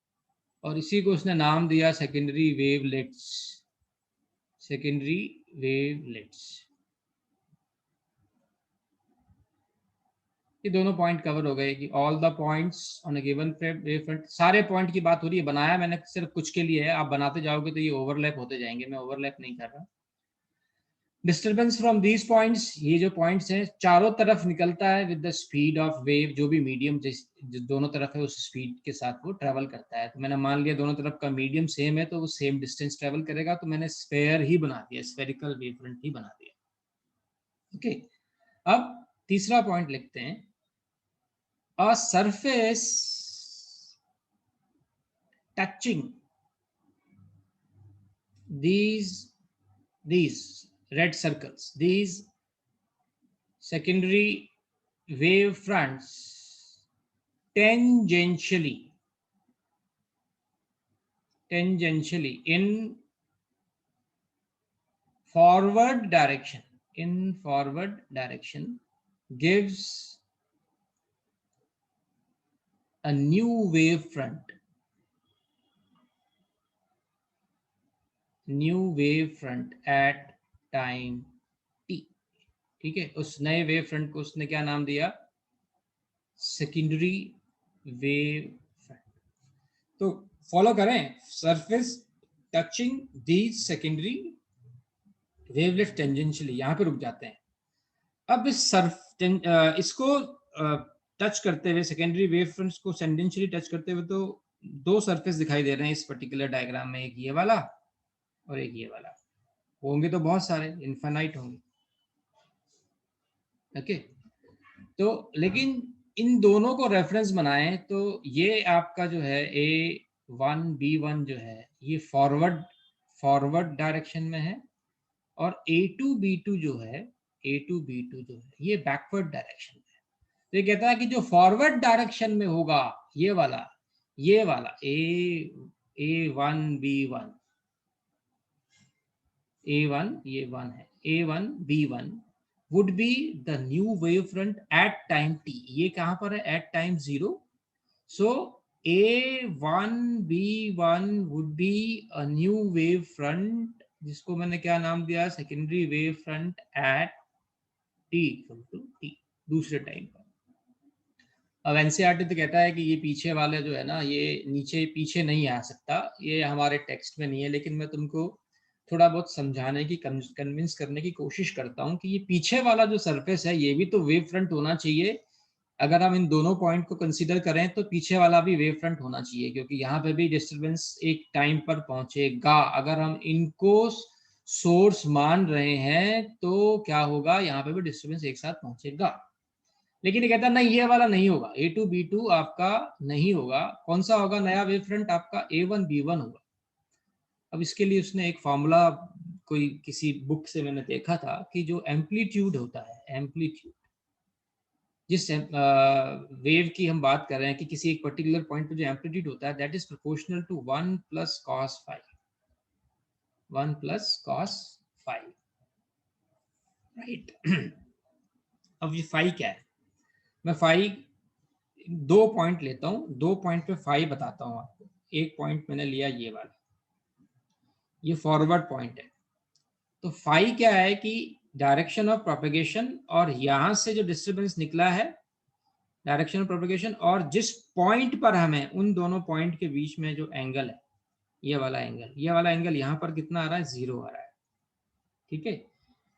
और इसी को उसने नाम दिया सेकेंडरी वेवलेट्स, सेकेंडरी वेवलेट्स। ये दोनों पॉइंट कवर हो गए कि all the points on a given wave front, सारे पॉइंट की बात हो रही है, बनाया मैंने सिर्फ कुछ के लिए है, आप बनाते जाओगे तो ये ओवरलैप होते जाएंगे, मैं ओवरलैप नहीं कर रहा। डिस्टर्बेंस फ्रॉम दीज पॉइंट्स, ये जो पॉइंट्स हैं चारों तरफ निकलता है with the speed of wave, जो भी मीडियम जो दोनों तरफ है उस स्पीड के साथ वो ट्रेवल करता है। तो मैंने मान लिया दोनों तरफ का मीडियम सेम है, तो वो सेम डिस्टेंस ट्रेवल करेगा, तो मैंने स्फेयर ही बना दिया, स्फेरिकल वेव फ्रंट ही बना दिया। ओके, अब तीसरा पॉइंट लिखते हैं, a surface touching these red circles, these secondary wave fronts tangentially in forward direction, gives a new wave front at time t। ठीक है, उस नए वेव फ्रंट को उसने क्या नाम दिया, सेकेंडरी वेव फ्रंट। तो फॉलो करें, surface touching these secondary wavelet tangentially, यहां पे रुक जाते हैं। अब इसको टच करते हुए, सेकेंडरी वेव फ्रंट्स को टेंजेंशियली टच करते हुए, तो दो सरफेस दिखाई दे रहे हैं इस पर्टिकुलर डायग्राम में, एक ये वाला और एक ये वाला। होंगे तो बहुत सारे, इनफाइनाइट होंगे। ओके, तो लेकिन इन दोनों को रेफरेंस बनाएं तो ये आपका जो है A1 B1 जो है ये फॉरवर्ड डायरेक्शन में है, और A2 B2 जो है ये बैकवर्ड डायरेक्शन में है। तो ये कहता है कि जो फॉरवर्ड डायरेक्शन में होगा ये वाला A1 B1, A1 ये 1 है, A1 B1 would be the new wave front at time t, ये कहां पर है, at time 0। so A1 B1 would be a new wave front, जिसको मैंने क्या नाम दिया, secondary wave front at t equal to t, दूसरे टाइम पर। अब एनसीईआरटी तो कहता है कि ये पीछे वाले जो है ना, ये नीचे पीछे नहीं आ सकता, ये हमारे टेक्स्ट में नहीं है, लेकिन मैं तुमको थोड़ा बहुत समझाने की, कन्विंस करने की कोशिश करता हूँ कि ये पीछे वाला जो सरफेस है ये भी तो वेव फ्रंट होना चाहिए। अगर हम इन दोनों पॉइंट को कंसीडर करें तो पीछे वाला भी वेव फ्रंट होना चाहिए, क्योंकि यहाँ पे भी डिस्टरबेंस एक टाइम पर पहुंचेगा। अगर हम इनको सोर्स मान रहे हैं तो क्या होगा, यहाँ पे भी डिस्टरबेंस एक साथ पहुंचेगा। लेकिन ये कहता है नहीं, ये वाला नहीं होगा, A2B2 आपका नहीं होगा। कौन सा होगा नया वेव फ्रंट आपका? A1B1 होगा। अब इसके लिए उसने एक फॉर्मूला, कोई किसी बुक से मैंने देखा था कि जो एम्पलीट्यूड होता है, एम्पलीट्यूड, जिस वेव की हम बात कर रहे हैं कि किसी एक पर्टिकुलर पॉइंट पे जो एम्पलीट्यूड होता है, that is proportional to 1 + cos phi, 1 + cos phi, right. अब ये फाई क्या है? मैं फाई दो पॉइंट लेता हूँ, दो पॉइंट पे फाई बताता हूँ आपको। एक पॉइंट मैंने लिया ये वाला, ये फॉरवर्ड पॉइंट है। तो फाई क्या है कि डायरेक्शन ऑफ प्रोपेगेशन, और यहां से जो डिस्टरबेंस निकला है डायरेक्शन ऑफ प्रोपेगेशन, और जिस पॉइंट पर हमें, उन दोनों पॉइंट के बीच में जो एंगल है, ये वाला एंगल, ये वाला एंगल यहाँ पर कितना आ रहा है? 0 आ रहा है, ठीक है।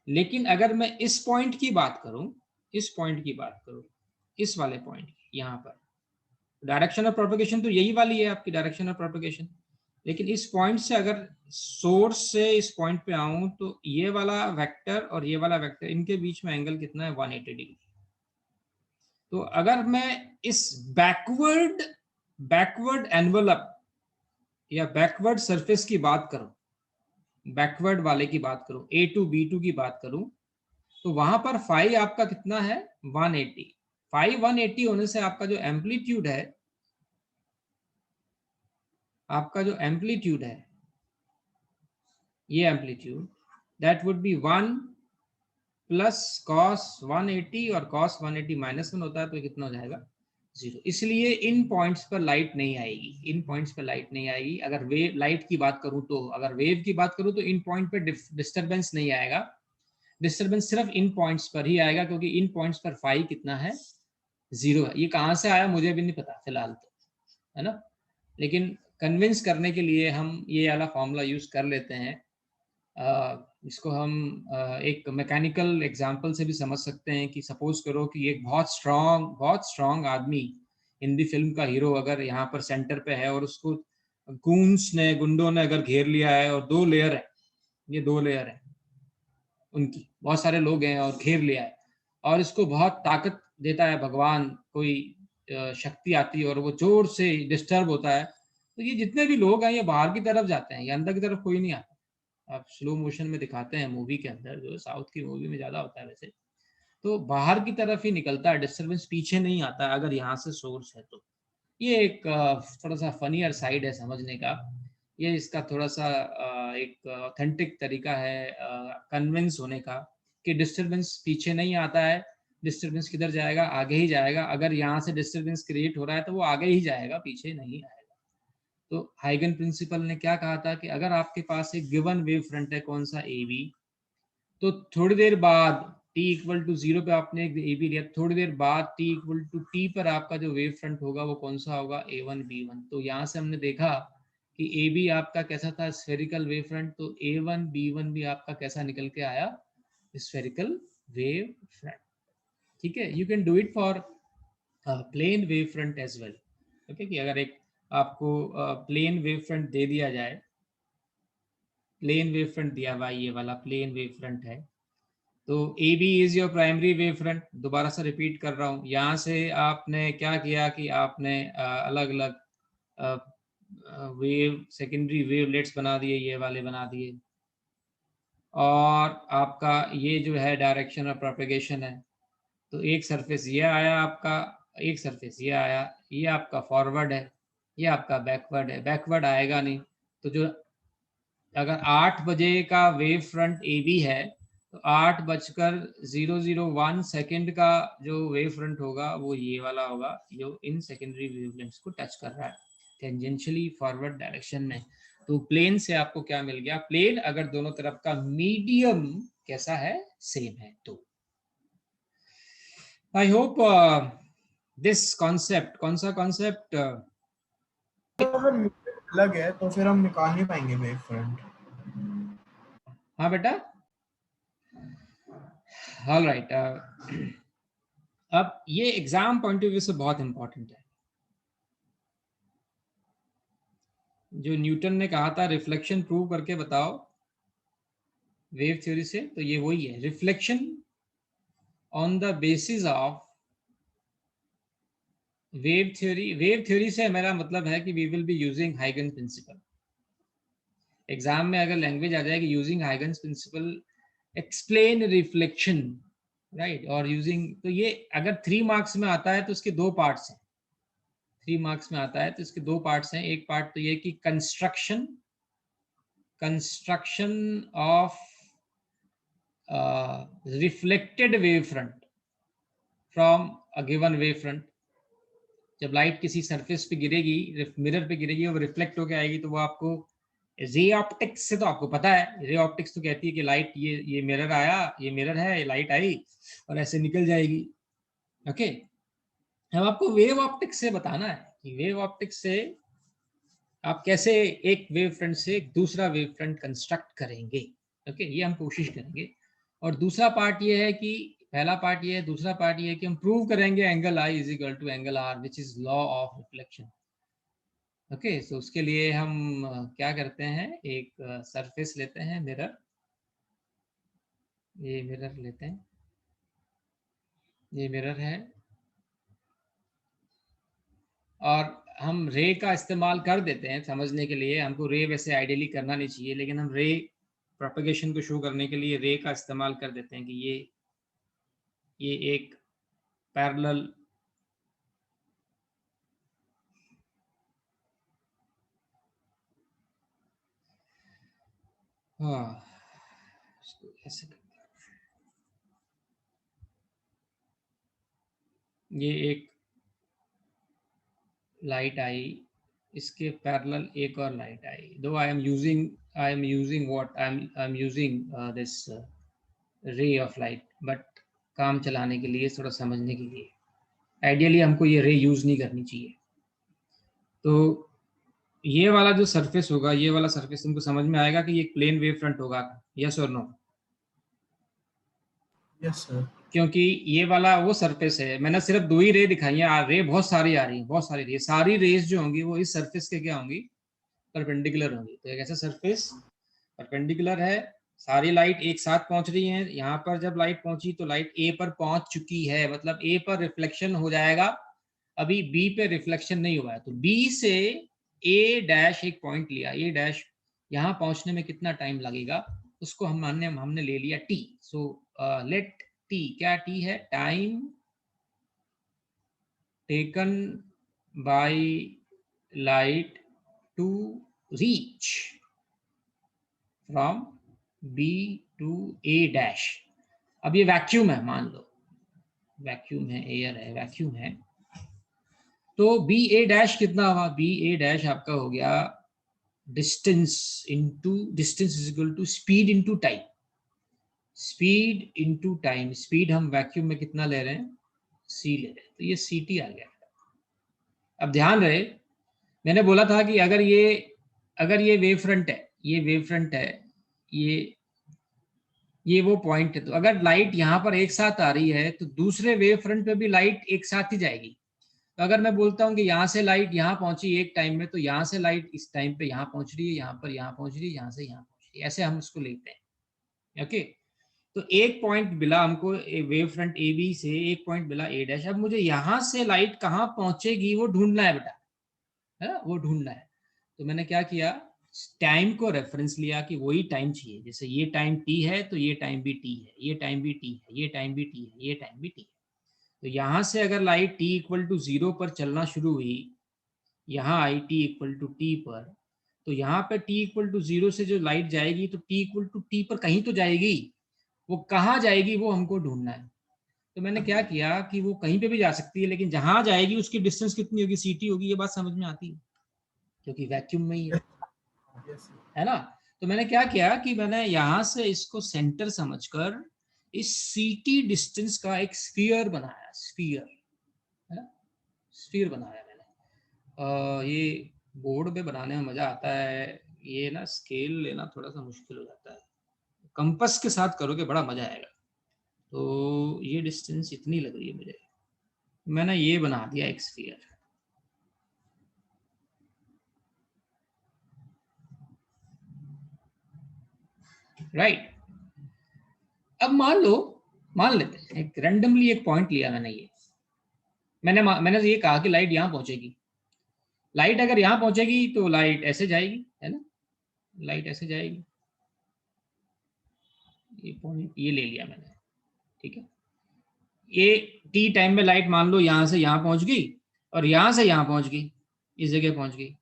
लेकिन अगर मैं इस पॉइंट की बात करूं, इस पॉइंट की बात करूं, इस वाले पॉइंट की, यहाँ पर डायरेक्शन ऑफ प्रोपेगेशन तो यही वाली है आपकी डायरेक्शन ऑफ प्रोपेगेशन। लेकिन इस पॉइंट से अगर सोर्स से इस पॉइंट पे आऊं तो ये वाला वेक्टर और ये वाला वेक्टर, इनके बीच में एंगल कितना है? 180 डिग्री। तो अगर मैं इस बैकवर्ड बैकवर्ड एनवलप या बैकवर्ड सरफेस की बात करूं, बैकवर्ड वाले की बात करूं, A2B2 की बात करूं, तो वहां पर फाई आपका कितना है? 180। फाई 180 होने से आपका जो एम्पलीट्यूड है, आपका जो एम्पलीट्यूड है, ये amplitude, that would be 1 + cos 180, और cos 180 -1 होता है तो कितना हो जाएगा? 0। इसलिए इन पॉइंट्स पर लाइट नहीं आएगी, इन पॉइंट्स पर लाइट नहीं आएगी। अगर वेव लाइट की बात करूं तो, अगर वेव की बात करूं तो इन पॉइंट पर डिस्टरबेंस नहीं आएगा। डिस्टरबेंस सिर्फ इन पॉइंट्स पर ही आएगा, क्योंकि इन पॉइंट्स पर फाई कितना है? 0 है। ये कहाँ से आया मुझे भी नहीं पता फिलहाल तो, है ना। लेकिन कन्विंस करने के लिए हम ये वाला फॉर्मूला यूज कर लेते हैं। इसको हम एक मैकेनिकल एग्जांपल से भी समझ सकते हैं कि सपोज करो कि एक बहुत स्ट्रांग आदमी, हिंदी फिल्म का हीरो, अगर यहाँ पर सेंटर पे है और उसको गुंडों ने अगर घेर लिया है, और 2 लेयर है, ये 2 लेयर है उनकी, बहुत सारे लोग हैं और घेर लिया है, और इसको बहुत ताकत देता है भगवान, कोई शक्ति आती है और वो जोर से डिस्टर्ब होता है, तो ये जितने भी लोग हैं ये बाहर की तरफ जाते हैं, ये अंदर की तरफ कोई नहीं आता। आप स्लो मोशन में दिखाते हैं मूवी के अंदर, जो साउथ की मूवी में ज्यादा होता है वैसे, तो बाहर की तरफ ही निकलता है, डिस्टर्बेंस पीछे नहीं आता है, अगर यहाँ से सोर्स है तो। ये एक थोड़ा सा फनीयर साइड है समझने का। ये इसका थोड़ा सा एक ऑथेंटिक तरीका है कन्विंस होने का, कि डिस्टरबेंस पीछे नहीं आता है। डिस्टरबेंस किधर जाएगा? आगे ही जाएगा। अगर यहाँ से डिस्टरबेंस क्रिएट हो रहा है तो वो आगे ही जाएगा, पीछे नहीं आएगा। तो हाइगन प्रिंसिपल ने क्या कहा था कि अगर आपके पास एक गिवन वेव फ्रंट है, कौन सा? AB, तो थोड़ी देर बाद t = 0 पे आपने एक AB लिया, थोड़ी देर बाद t = t पर आपका जो वेव फ्रंट होगा वो कौन सा होगा? A1B1। तो यहाँ से हमने देखा कि AB आपका कैसा था? Spherical wave front. तो A1B1 भी आपका कैसा निकल के आया? Spherical wave front. ठीक है, you can do it for plane wave front as well. Okay, कि अगर एक आपको प्लेन वेव फ्रंट दे दिया जाए, प्लेन वेव फ्रंट दिया हुआ, ये वाला प्लेन वेव फ्रंट है, तो AB is your primary wave front. दोबारा से रिपीट कर रहा हूँ, यहाँ से आपने क्या किया कि आपने अलग अलग वेव, सेकेंडरी वेवलेट्स बना दिए, ये वाले बना दिए, और आपका ये जो है डायरेक्शन ऑफ प्रोपेगेशन है। तो एक सरफेस ये आया आपका, एक सरफेस ये आया, ये आपका फॉरवर्ड है, ये आपका बैकवर्ड है। बैकवर्ड आएगा नहीं, तो जो अगर 8 बजे का वेव फ्रंट AB है, तो 8:001 सेकेंड का जो वेव फ्रंट होगा वो ये वाला होगा, जो इन सेकेंडरी वेवलेंथ्स को टच कर रहा है टेंजेंशियली फॉरवर्ड डायरेक्शन में। तो प्लेन से आपको क्या मिल गया? प्लेन अगर दोनों तरफ का मीडियम कैसा है? सेम है। तो आई होप दिस कॉन्सेप्ट, कौन सा कॉन्सेप्ट? अगर अलग है तो फिर हम निकाल नहीं पाएंगे वेव फ्रंट। हाँ बेटा, ऑल राइट। अब ये एग्जाम पॉइंट ऑफ व्यू से बहुत इंपॉर्टेंट है। जो न्यूटन ने कहा था रिफ्लेक्शन प्रूव करके बताओ वेव थ्योरी से, तो ये वही है, reflection on the basis of wave theory. Wave theory से मेरा मतलब है कि वी विल बी यूजिंग हाइगन प्रिंसिपल। एग्जाम में अगर लैंग्वेज आ जाए कि यूजिंग हाइगन प्रिंसिपल एक्सप्लेन रिफ्लेक्शन, राइट, और यूजिंग, तो ये अगर 3 मार्क्स में आता है तो इसके 2 पार्ट्स हैं। 3 मार्क्स में आता है तो इसके 2 पार्ट्स हैं। एक पार्ट तो ये कि construction of reflected wave front from a given wave front. जब लाइट किसी सरफेस पे गिरेगी, मिरर पे गिरेगी और रिफ्लेक्ट होकर आएगी, तो वो आपको रे ऑप्टिक्स से, तो आपको पता है रे ऑप्टिक्स तो कहती है कि लाइट ये मिरर आया, ये मिरर है, ये लाइट आई और ऐसे निकल जाएगी। ओके, अब आपको वेव ऑप्टिक्स से बताना है कि वेव ऑप्टिक्स से आप कैसे एक वेव फ्रंट से एक दूसरा वेव फ्रंट कंस्ट्रक्ट करेंगे। ओके, ये हम कोशिश करेंगे। और दूसरा पार्ट ये है कि पहला पार्ट ये है, दूसरा पार्ट ये है कि हम प्रूव करेंगे angle I is equal to angle r which is law of reflection. Okay, so उसके लिए हम क्या करते हैं, एक सरफेस लेते हैं, मिरर, ये मिरर लेते हैं, ये मिरर है, और हम रे का इस्तेमाल कर देते हैं समझने के लिए। हमको रे वैसे आइडियली करना नहीं चाहिए, लेकिन हम रे प्रोपगेशन को शो करने के लिए रे का इस्तेमाल कर देते हैं कि ये एक पैरेलल हाँ, इसको ऐसे करते हैं, ये एक लाइट आई, इसके पैरेलल एक और लाइट आई, दो I am using what I am using this रे ऑफ लाइट, बट काम चलाने के लिए, थोड़ा समझने के लिए, आइडियली हमको ये रे यूज नहीं करनी चाहिए। तो ये वाला जो सरफेस होगा, ये वाला सरफेस तुमको समझ में आएगा कि ये प्लेन वेव फ्रंट होगा, यस और नो? Yes sir. क्योंकि ये वाला वो सरफेस है, मैंने सिर्फ 2 ही रे दिखाई है, रे बहुत सारी आ रही है, बहुत सारी रे, सारी रेस जो होंगी वो इस सरफेस के क्या होंगी, परपेंडिकुलर होंगी। तो एक ऐसा सरफेस परपेंडिकुलर है, सारी लाइट एक साथ पहुंच रही है, यहाँ पर जब लाइट पहुंची तो लाइट ए पर पहुंच चुकी है, मतलब ए पर रिफ्लेक्शन हो जाएगा, अभी बी पे रिफ्लेक्शन नहीं हुआ है। तो बी से ए डैश एक पॉइंट लिया, ए डैश यहाँ पहुंचने में कितना टाइम लगेगा, उसको हमने ले लिया टी। सो लेट टी, क्या टी है, time taken by light to reach from B to A dash. अब ये वैक्यूम है, मान लो वैक्यूम है, एयर है, वैक्यूम है, तो बी ए डैश कितना हुआ, बी ए डैश आपका हो गया distance is equal to speed into time, speed into time. Speed हम वैक्यूम में कितना ले रहे हैं, सी ले रहे हैं, तो ये सी टी आ गया। अब ध्यान रहे, मैंने बोला था कि अगर ये वेव फ्रंट है, ये वेव फ्रंट है, ये वो पॉइंट है, तो अगर लाइट यहाँ पर एक साथ आ रही है तो दूसरे वेव फ्रंट पे भी लाइट एक साथ ही जाएगी। तो अगर मैं बोलता हूँ कि यहाँ से लाइट यहाँ पहुंची एक टाइम में, तो यहाँ से लाइट इस टाइम पे यहाँ पहुंच रही है, यहाँ पर यहाँ पहुंच रही है, यहाँ से यहाँ पहुंच रही है, ऐसे हम इसको लेते हैं। ओके, तो एक पॉइंट मिला हमको वेव फ्रंट ए बी से, एक पॉइंट मिला ए डैश। अब मुझे यहाँ से लाइट कहाँ पहुंचेगी वो ढूंढना है बेटा, है ना, वो ढूंढना है। तो मैंने क्या किया, टाइम को रेफरेंस लिया कि वही टाइम चाहिए, जैसे ये टाइम टी है तो ये टाइम भी टी है, ये टाइम भी टी है, ये टाइम भी टी है, ये टाइम भी टी है। तो यहाँ से अगर लाइट टी इक्वल टू 0 पर चलना शुरू हुई, यहाँ आई टी इक्वल टू टी पर, तो यहाँ पे टी इक्वल टू 0 से जो लाइट जाएगी तो टी इक्वल टू टी पर कहीं तो जाएगी, वो कहाँ जाएगी वो हमको ढूंढना है। तो मैंने क्या किया कि वो कहीं पे भी जा सकती है, लेकिन जहां जाएगी उसकी डिस्टेंस कितनी होगी, सी टी होगी। ये बात समझ में आती है, क्योंकि वैक्यूम में ही यस है ना। तो मैंने क्या किया कि मैंने यहाँ से इसको सेंटर समझकर इस सीटी डिस्टेंस का एक स्फीयर बनाया, स्फीयर, है ना, स्फीयर बनाया मैंने। ये बोर्ड पे बनाने में मजा आता है, ये ना स्केल लेना थोड़ा सा मुश्किल हो जाता है। कंपास के साथ करोगे बड़ा मजा आएगा। तो ये डिस्टेंस इतनी लग रही है मुझे, मैंने ये बना दिया एक स्फीयर, राइट। अब मान लेते हैं एक रैंडमली एक पॉइंट लिया मैंने, ये मैंने ये कहा कि लाइट यहाँ पहुंचेगी। लाइट अगर यहाँ पहुंचेगी तो लाइट ऐसे जाएगी, है ना, लाइट ऐसे जाएगी। ये पॉइंट ये ले लिया मैंने, ठीक है। ये टी टाइम में लाइट मान लो यहाँ से यहाँ पहुंच गई और यहाँ से यहाँ पहुंच गई, इस जगह पहुंच गई।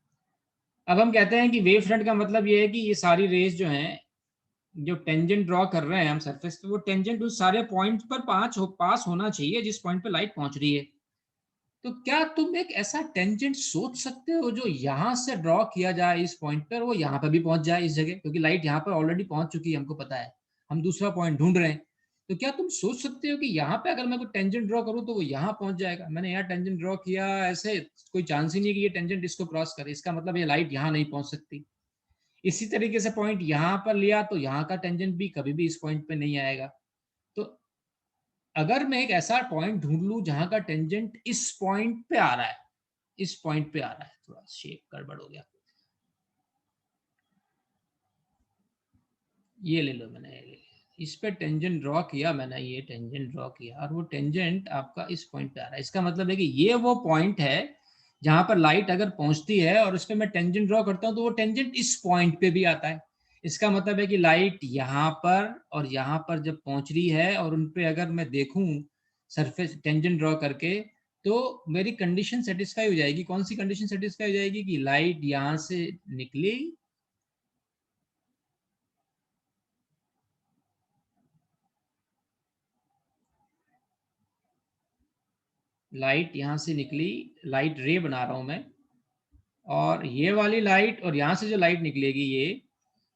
अब हम कहते हैं कि वेव फ्रंट का मतलब ये है कि ये सारी रेज जो हैं, जो टेंजेंट ड्रॉ कर रहे हैं हम सरफेस पे, वो टेंजेंट उस सारे पॉइंट पर पास होना चाहिए जिस पॉइंट पे लाइट पहुंच रही है। तो क्या तुम एक ऐसा टेंजेंट सोच सकते हो जो यहां से ड्रॉ किया जाए इस पॉइंट पर, वो यहां पर भी पहुंच जाए इस जगह, क्योंकि लाइट यहां पर ऑलरेडी पहुंच चुकी है, हमको पता है, हम दूसरा पॉइंट ढूंढ रहे हैं। तो क्या तुम सोच सकते हो कि यहाँ पे अगर मैं कोई टेंजेंट ड्रॉ करूँ तो वो यहाँ पहुंच जाएगा? मैंने यहाँ टेंजेंट ड्रॉ किया, ऐसे कोई चांस ही नहीं है कि ये टेंजेंट इसको क्रॉस करे, इसका मतलब ये लाइट यहाँ नहीं पहुंच सकती। इसी तरीके से पॉइंट यहाँ पर लिया तो यहाँ का टेंजेंट भी कभी भी इस पॉइंट पे नहीं आएगा। तो अगर मैं एक ऐसा पॉइंट ढूंढ लूं जहां का टेंजेंट इस पॉइंट पे आ रहा है, इस पॉइंट पे आ रहा है, थोड़ा शेप गड़बड़ हो गया, ये ले लो, मैंने ये ले लिया, इस पे टेंजेंट ड्रॉ किया मैंने, ये टेंजेंट ड्रॉ किया और वो टेंजेंट आपका इस पॉइंट पे आ रहा है। इसका मतलब है कि ये वो पॉइंट है जहां पर लाइट अगर पहुंचती है और उस पर मैं टेंजेंट ड्रॉ करता हूं तो वो टेंजेंट इस पॉइंट पे भी आता है। इसका मतलब है कि लाइट यहाँ पर और यहाँ पर जब पहुंच रही है और उन पे अगर मैं देखूं सरफेस टेंजेंट ड्रॉ करके, तो मेरी कंडीशन सेटिस्फाई हो जाएगी। कौन सी कंडीशन सेटिस्फाई हो जाएगी? कि लाइट यहाँ से निकली, लाइट यहाँ से निकली, लाइट रे बना रहा हूं मैं, और ये वाली लाइट और यहाँ से जो लाइट निकलेगी,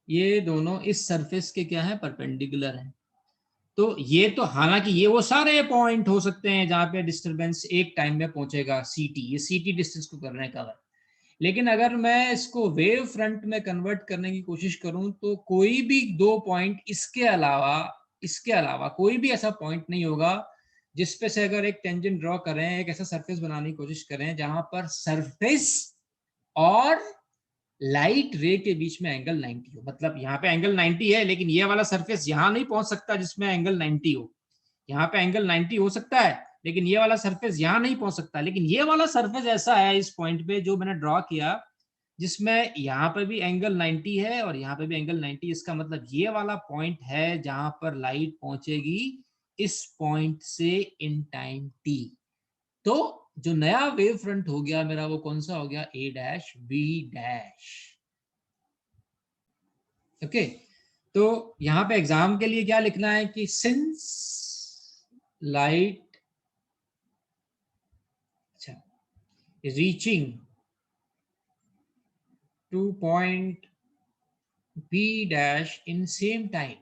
ये दोनों इस सरफेस के क्या है, परपेंडिकुलर है। तो ये तो हालांकि ये वो सारे पॉइंट हो सकते हैं जहां पे डिस्टरबेंस एक टाइम में पहुंचेगा सीटी, ये सीटी डिस्टेंस को कर रहे हैं कवर। लेकिन अगर मैं इसको वेव फ्रंट में कन्वर्ट करने की कोशिश करूं तो कोई भी दो पॉइंट इसके अलावा कोई भी ऐसा पॉइंट नहीं होगा जिसपे से अगर एक टेंजेंट ड्रॉ करें, एक ऐसा सरफेस बनाने की कोशिश करें जहां पर सरफेस और लाइट रे के बीच में एंगल 90 हो। मतलब यहाँ पे एंगल 90 है लेकिन ये वाला सरफेस यहाँ नहीं पहुंच सकता जिसमें एंगल 90 हो। यहाँ पे एंगल 90 हो सकता है लेकिन ये वाला सरफेस यहाँ नहीं पहुंच सकता। लेकिन ये वाला सरफेस ऐसा है इस पॉइंट पे जो मैंने ड्रॉ किया, जिसमें यहाँ पे भी एंगल 90 है और यहाँ पे भी एंगल 90। इसका मतलब ये वाला पॉइंट है जहां पर लाइट पहुंचेगी इस पॉइंट से इन टाइम टी। तो जो नया वेव फ्रंट हो गया मेरा, वो कौन सा हो गया? ए डैश बी डैश। ओके, तो यहाँ पे एग्जाम के लिए क्या लिखना है कि since light reaching to point B dash in same time,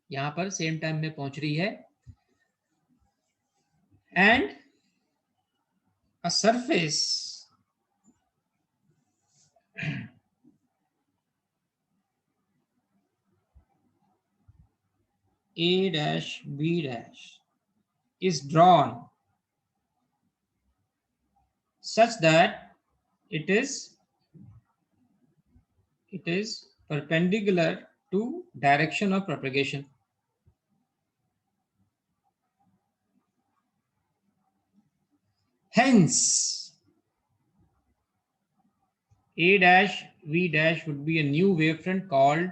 यहां पर सेम टाइम में पहुंच रही है, and a surface A dash B dash is drawn such that it is perpendicular to direction of propagation. Hence, A dash V dash would be a new wavefront called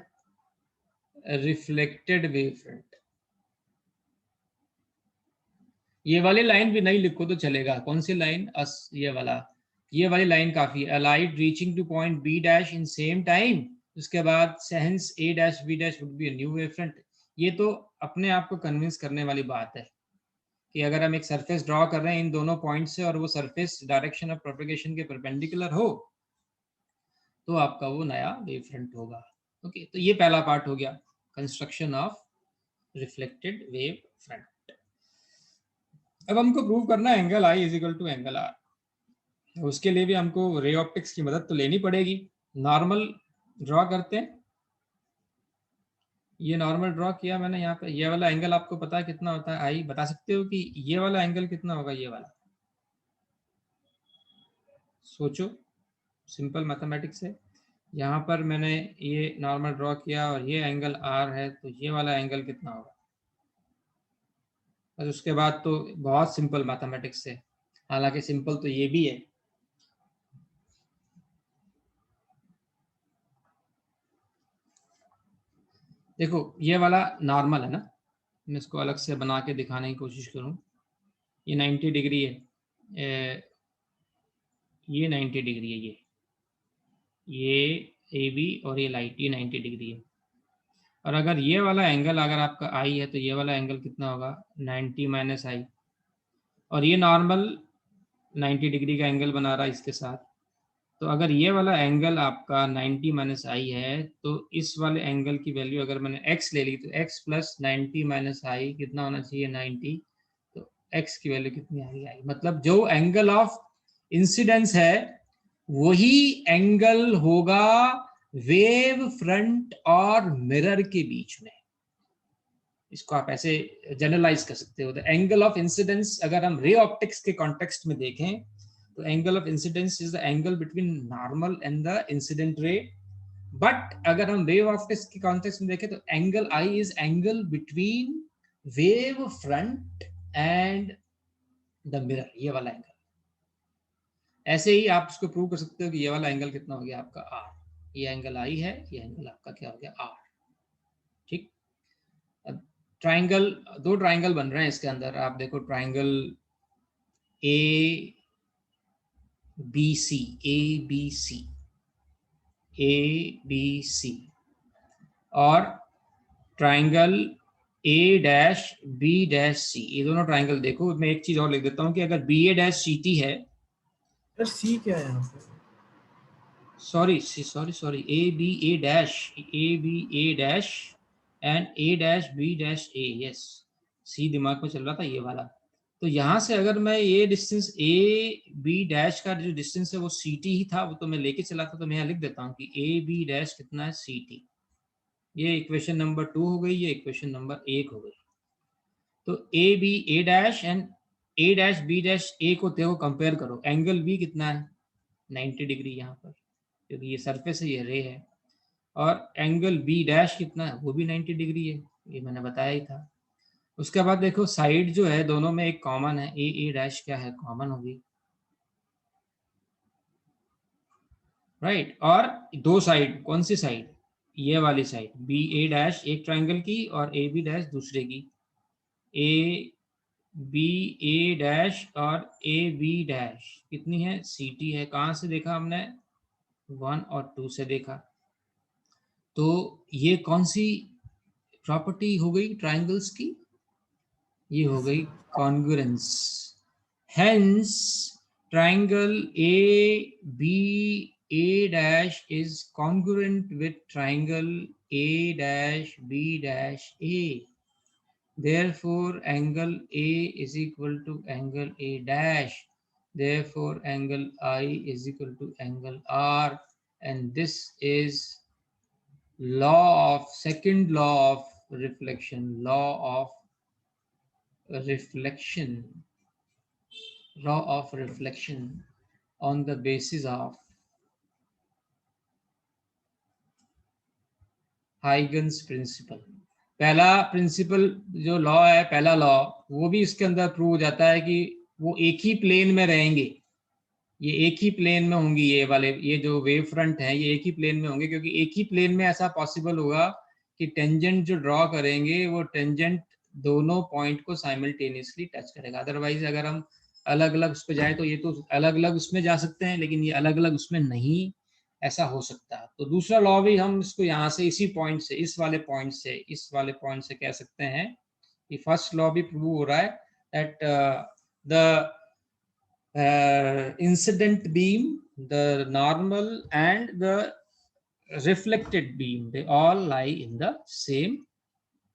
a reflected wavefront. ये वाली line भी नहीं लिखो तो चलेगा। कौन सी line? ये वाली लाइन काफी है। Light reaching to point B dash in same time, उसके बाद since A dash B dash would be a new wavefront. ये तो अपने आप को कन्विंस करने वाली बात है कि अगर हम एक सरफेस ड्रॉ कर रहे हैं इन दोनों पॉइंट से और वो सरफेस डायरेक्शन ऑफ प्रोपेगेशन के परपेंडिकुलर हो तो आपका वो नया वेव फ्रंट होगा। ओके, तो ये पहला पार्ट हो गया, construction of reflected wave front. अब हमको प्रूव करना है angle I is equal to angle R. उसके लिए भी हमको रे ऑप्टिक्स की मदद तो लेनी पड़ेगी। नॉर्मल ड्रॉ करते हैं। ये नॉर्मल ड्रॉ किया मैंने यहाँ पे। ये वाला एंगल आपको पता है कितना होता है? आई बता सकते हो कि ये वाला एंगल कितना होगा? ये वाला सोचो, सिंपल मैथमेटिक्स है। यहाँ पर मैंने ये नॉर्मल ड्रॉ किया और ये एंगल आर है, तो ये वाला एंगल कितना होगा? बस उसके बाद तो बहुत सिंपल मैथमेटिक्स है, हालांकि सिंपल तो ये भी है। देखो ये वाला नॉर्मल है ना, मैं इसको अलग से बना के दिखाने की कोशिश करूं। ये 90 डिग्री है, ये 90 डिग्री है, ये ए बी और ये लाइट, ये 90 डिग्री है। और अगर ये वाला एंगल अगर आपका आई है तो ये वाला एंगल कितना होगा? 90 माइनस आई। और ये नॉर्मल 90 डिग्री का एंगल बना रहा है इसके साथ। तो अगर ये वाला एंगल आपका 90 माइनस आई है तो इस वाले एंगल की वैल्यू अगर मैंने x ले ली तो x प्लस 90 माइनस आई कितना होना चाहिए? 90। तो x की वैल्यू कितनी आ गई? मतलब जो एंगल ऑफ इंसिडेंस है वही एंगल होगा वेव फ्रंट और मिरर के बीच में। इसको आप ऐसे जनरलाइज कर सकते हो। द एंगल ऑफ इंसिडेंस अगर हम रे ऑप्टिक्स के कॉन्टेक्स्ट में देखें तो angle of incidence is the angle between normal and the incident ray. But अगर हम वेव ऑप्टिक्स के कॉन्टेक्स्ट में देखें तो angle I is angle between wave front end the mirror, ये वाला एंगल। ऐसे ही आप इसको प्रूव कर सकते हो कि ये वाला एंगल कितना हो गया आपका आर। ये एंगल आई है, ये एंगल आपका क्या हो गया? आर। ठीक। अब ट्राइंगल, दो ट्राइंगल बन रहे हैं इसके अंदर। आप देखो triangle A B C, A B C, A B C, और triangle A dash B dash C. ये दोनों ट्राइंगल देखो। मैं एक चीज और लिख देता हूं कि अगर B A dash C T है, सी क्या है यहाँ पे? Sorry A B A dash, A B A dash and A dash B dash A, yes, C दिमाग में चल रहा था ये वाला। तो यहाँ से अगर मैं ये डिस्टेंस ए बी डैश का जो डिस्टेंस है वो सी टी ही था, वो तो मैं लेके चला था, तो मैं यहाँ लिख देता हूँ कि ए बी डैश कितना है? C T. ये इक्वेशन नंबर 2 हो गई, ये इक्वेशन नंबर 1 हो गई। तो A B A dash and A dash B dash A को देखो, कंपेयर करो। एंगल बी कितना है? 90 डिग्री यहाँ पर, क्योंकि ये सरफेस है, ये रे है। और एंगल बी डैश कितना है? वो भी 90 डिग्री है, ये मैंने बताया ही था। उसके बाद देखो साइड जो है दोनों में एक कॉमन है, ए डैश क्या है? कॉमन होगी, राइट। और दो साइड, कौन सी साइड? ये वाली साइड, बी ए डैश एक ट्राइंगल की और ए बी डैश दूसरे की। ए बी ए डैश और ए बी डैश कितनी है? सी टी है। कहाँ से देखा हमने? 1 और 2 से देखा। तो ये कौन सी प्रॉपर्टी हो गई ट्राइंगल्स की? ये हो गई congruence. Hence triangle A B A dash is congruent with triangle A dash B dash A. Therefore, angle A is equal to angle A dash. Therefore, angle I is equal to angle R. And this is second law of reflection. Law of reflection on the basis of Huygens principle. पहला principal जो law है, पहला law, वो भी इसके अंदर prove हो जाता है कि वो एक ही प्लेन में रहेंगे। ये एक ही प्लेन में होंगी, ये वाले, ये जो वेव फ्रंट है ये एक ही प्लेन में होंगे, क्योंकि एक ही प्लेन में ऐसा पॉसिबल होगा कि टेंजेंट जो ड्रॉ करेंगे वो टेंजेंट दोनों पॉइंट को साइमल्टेनियसली टच करेगा। अदरवाइज अगर हम अलग अलग उस पर जाए तो ये तो अलग अलग उसमें जा सकते हैं, लेकिन ये अलग अलग उसमें नहीं ऐसा हो सकता है। तो दूसरा लॉ भी हम इसको यहाँ से इसी पॉइंट से, इस वाले पॉइंट से कह सकते हैं कि फर्स्ट लॉ भी प्रूव हो रहा है that the incident beam, the normal and the reflected beam, they all lie in the same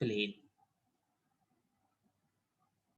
plane.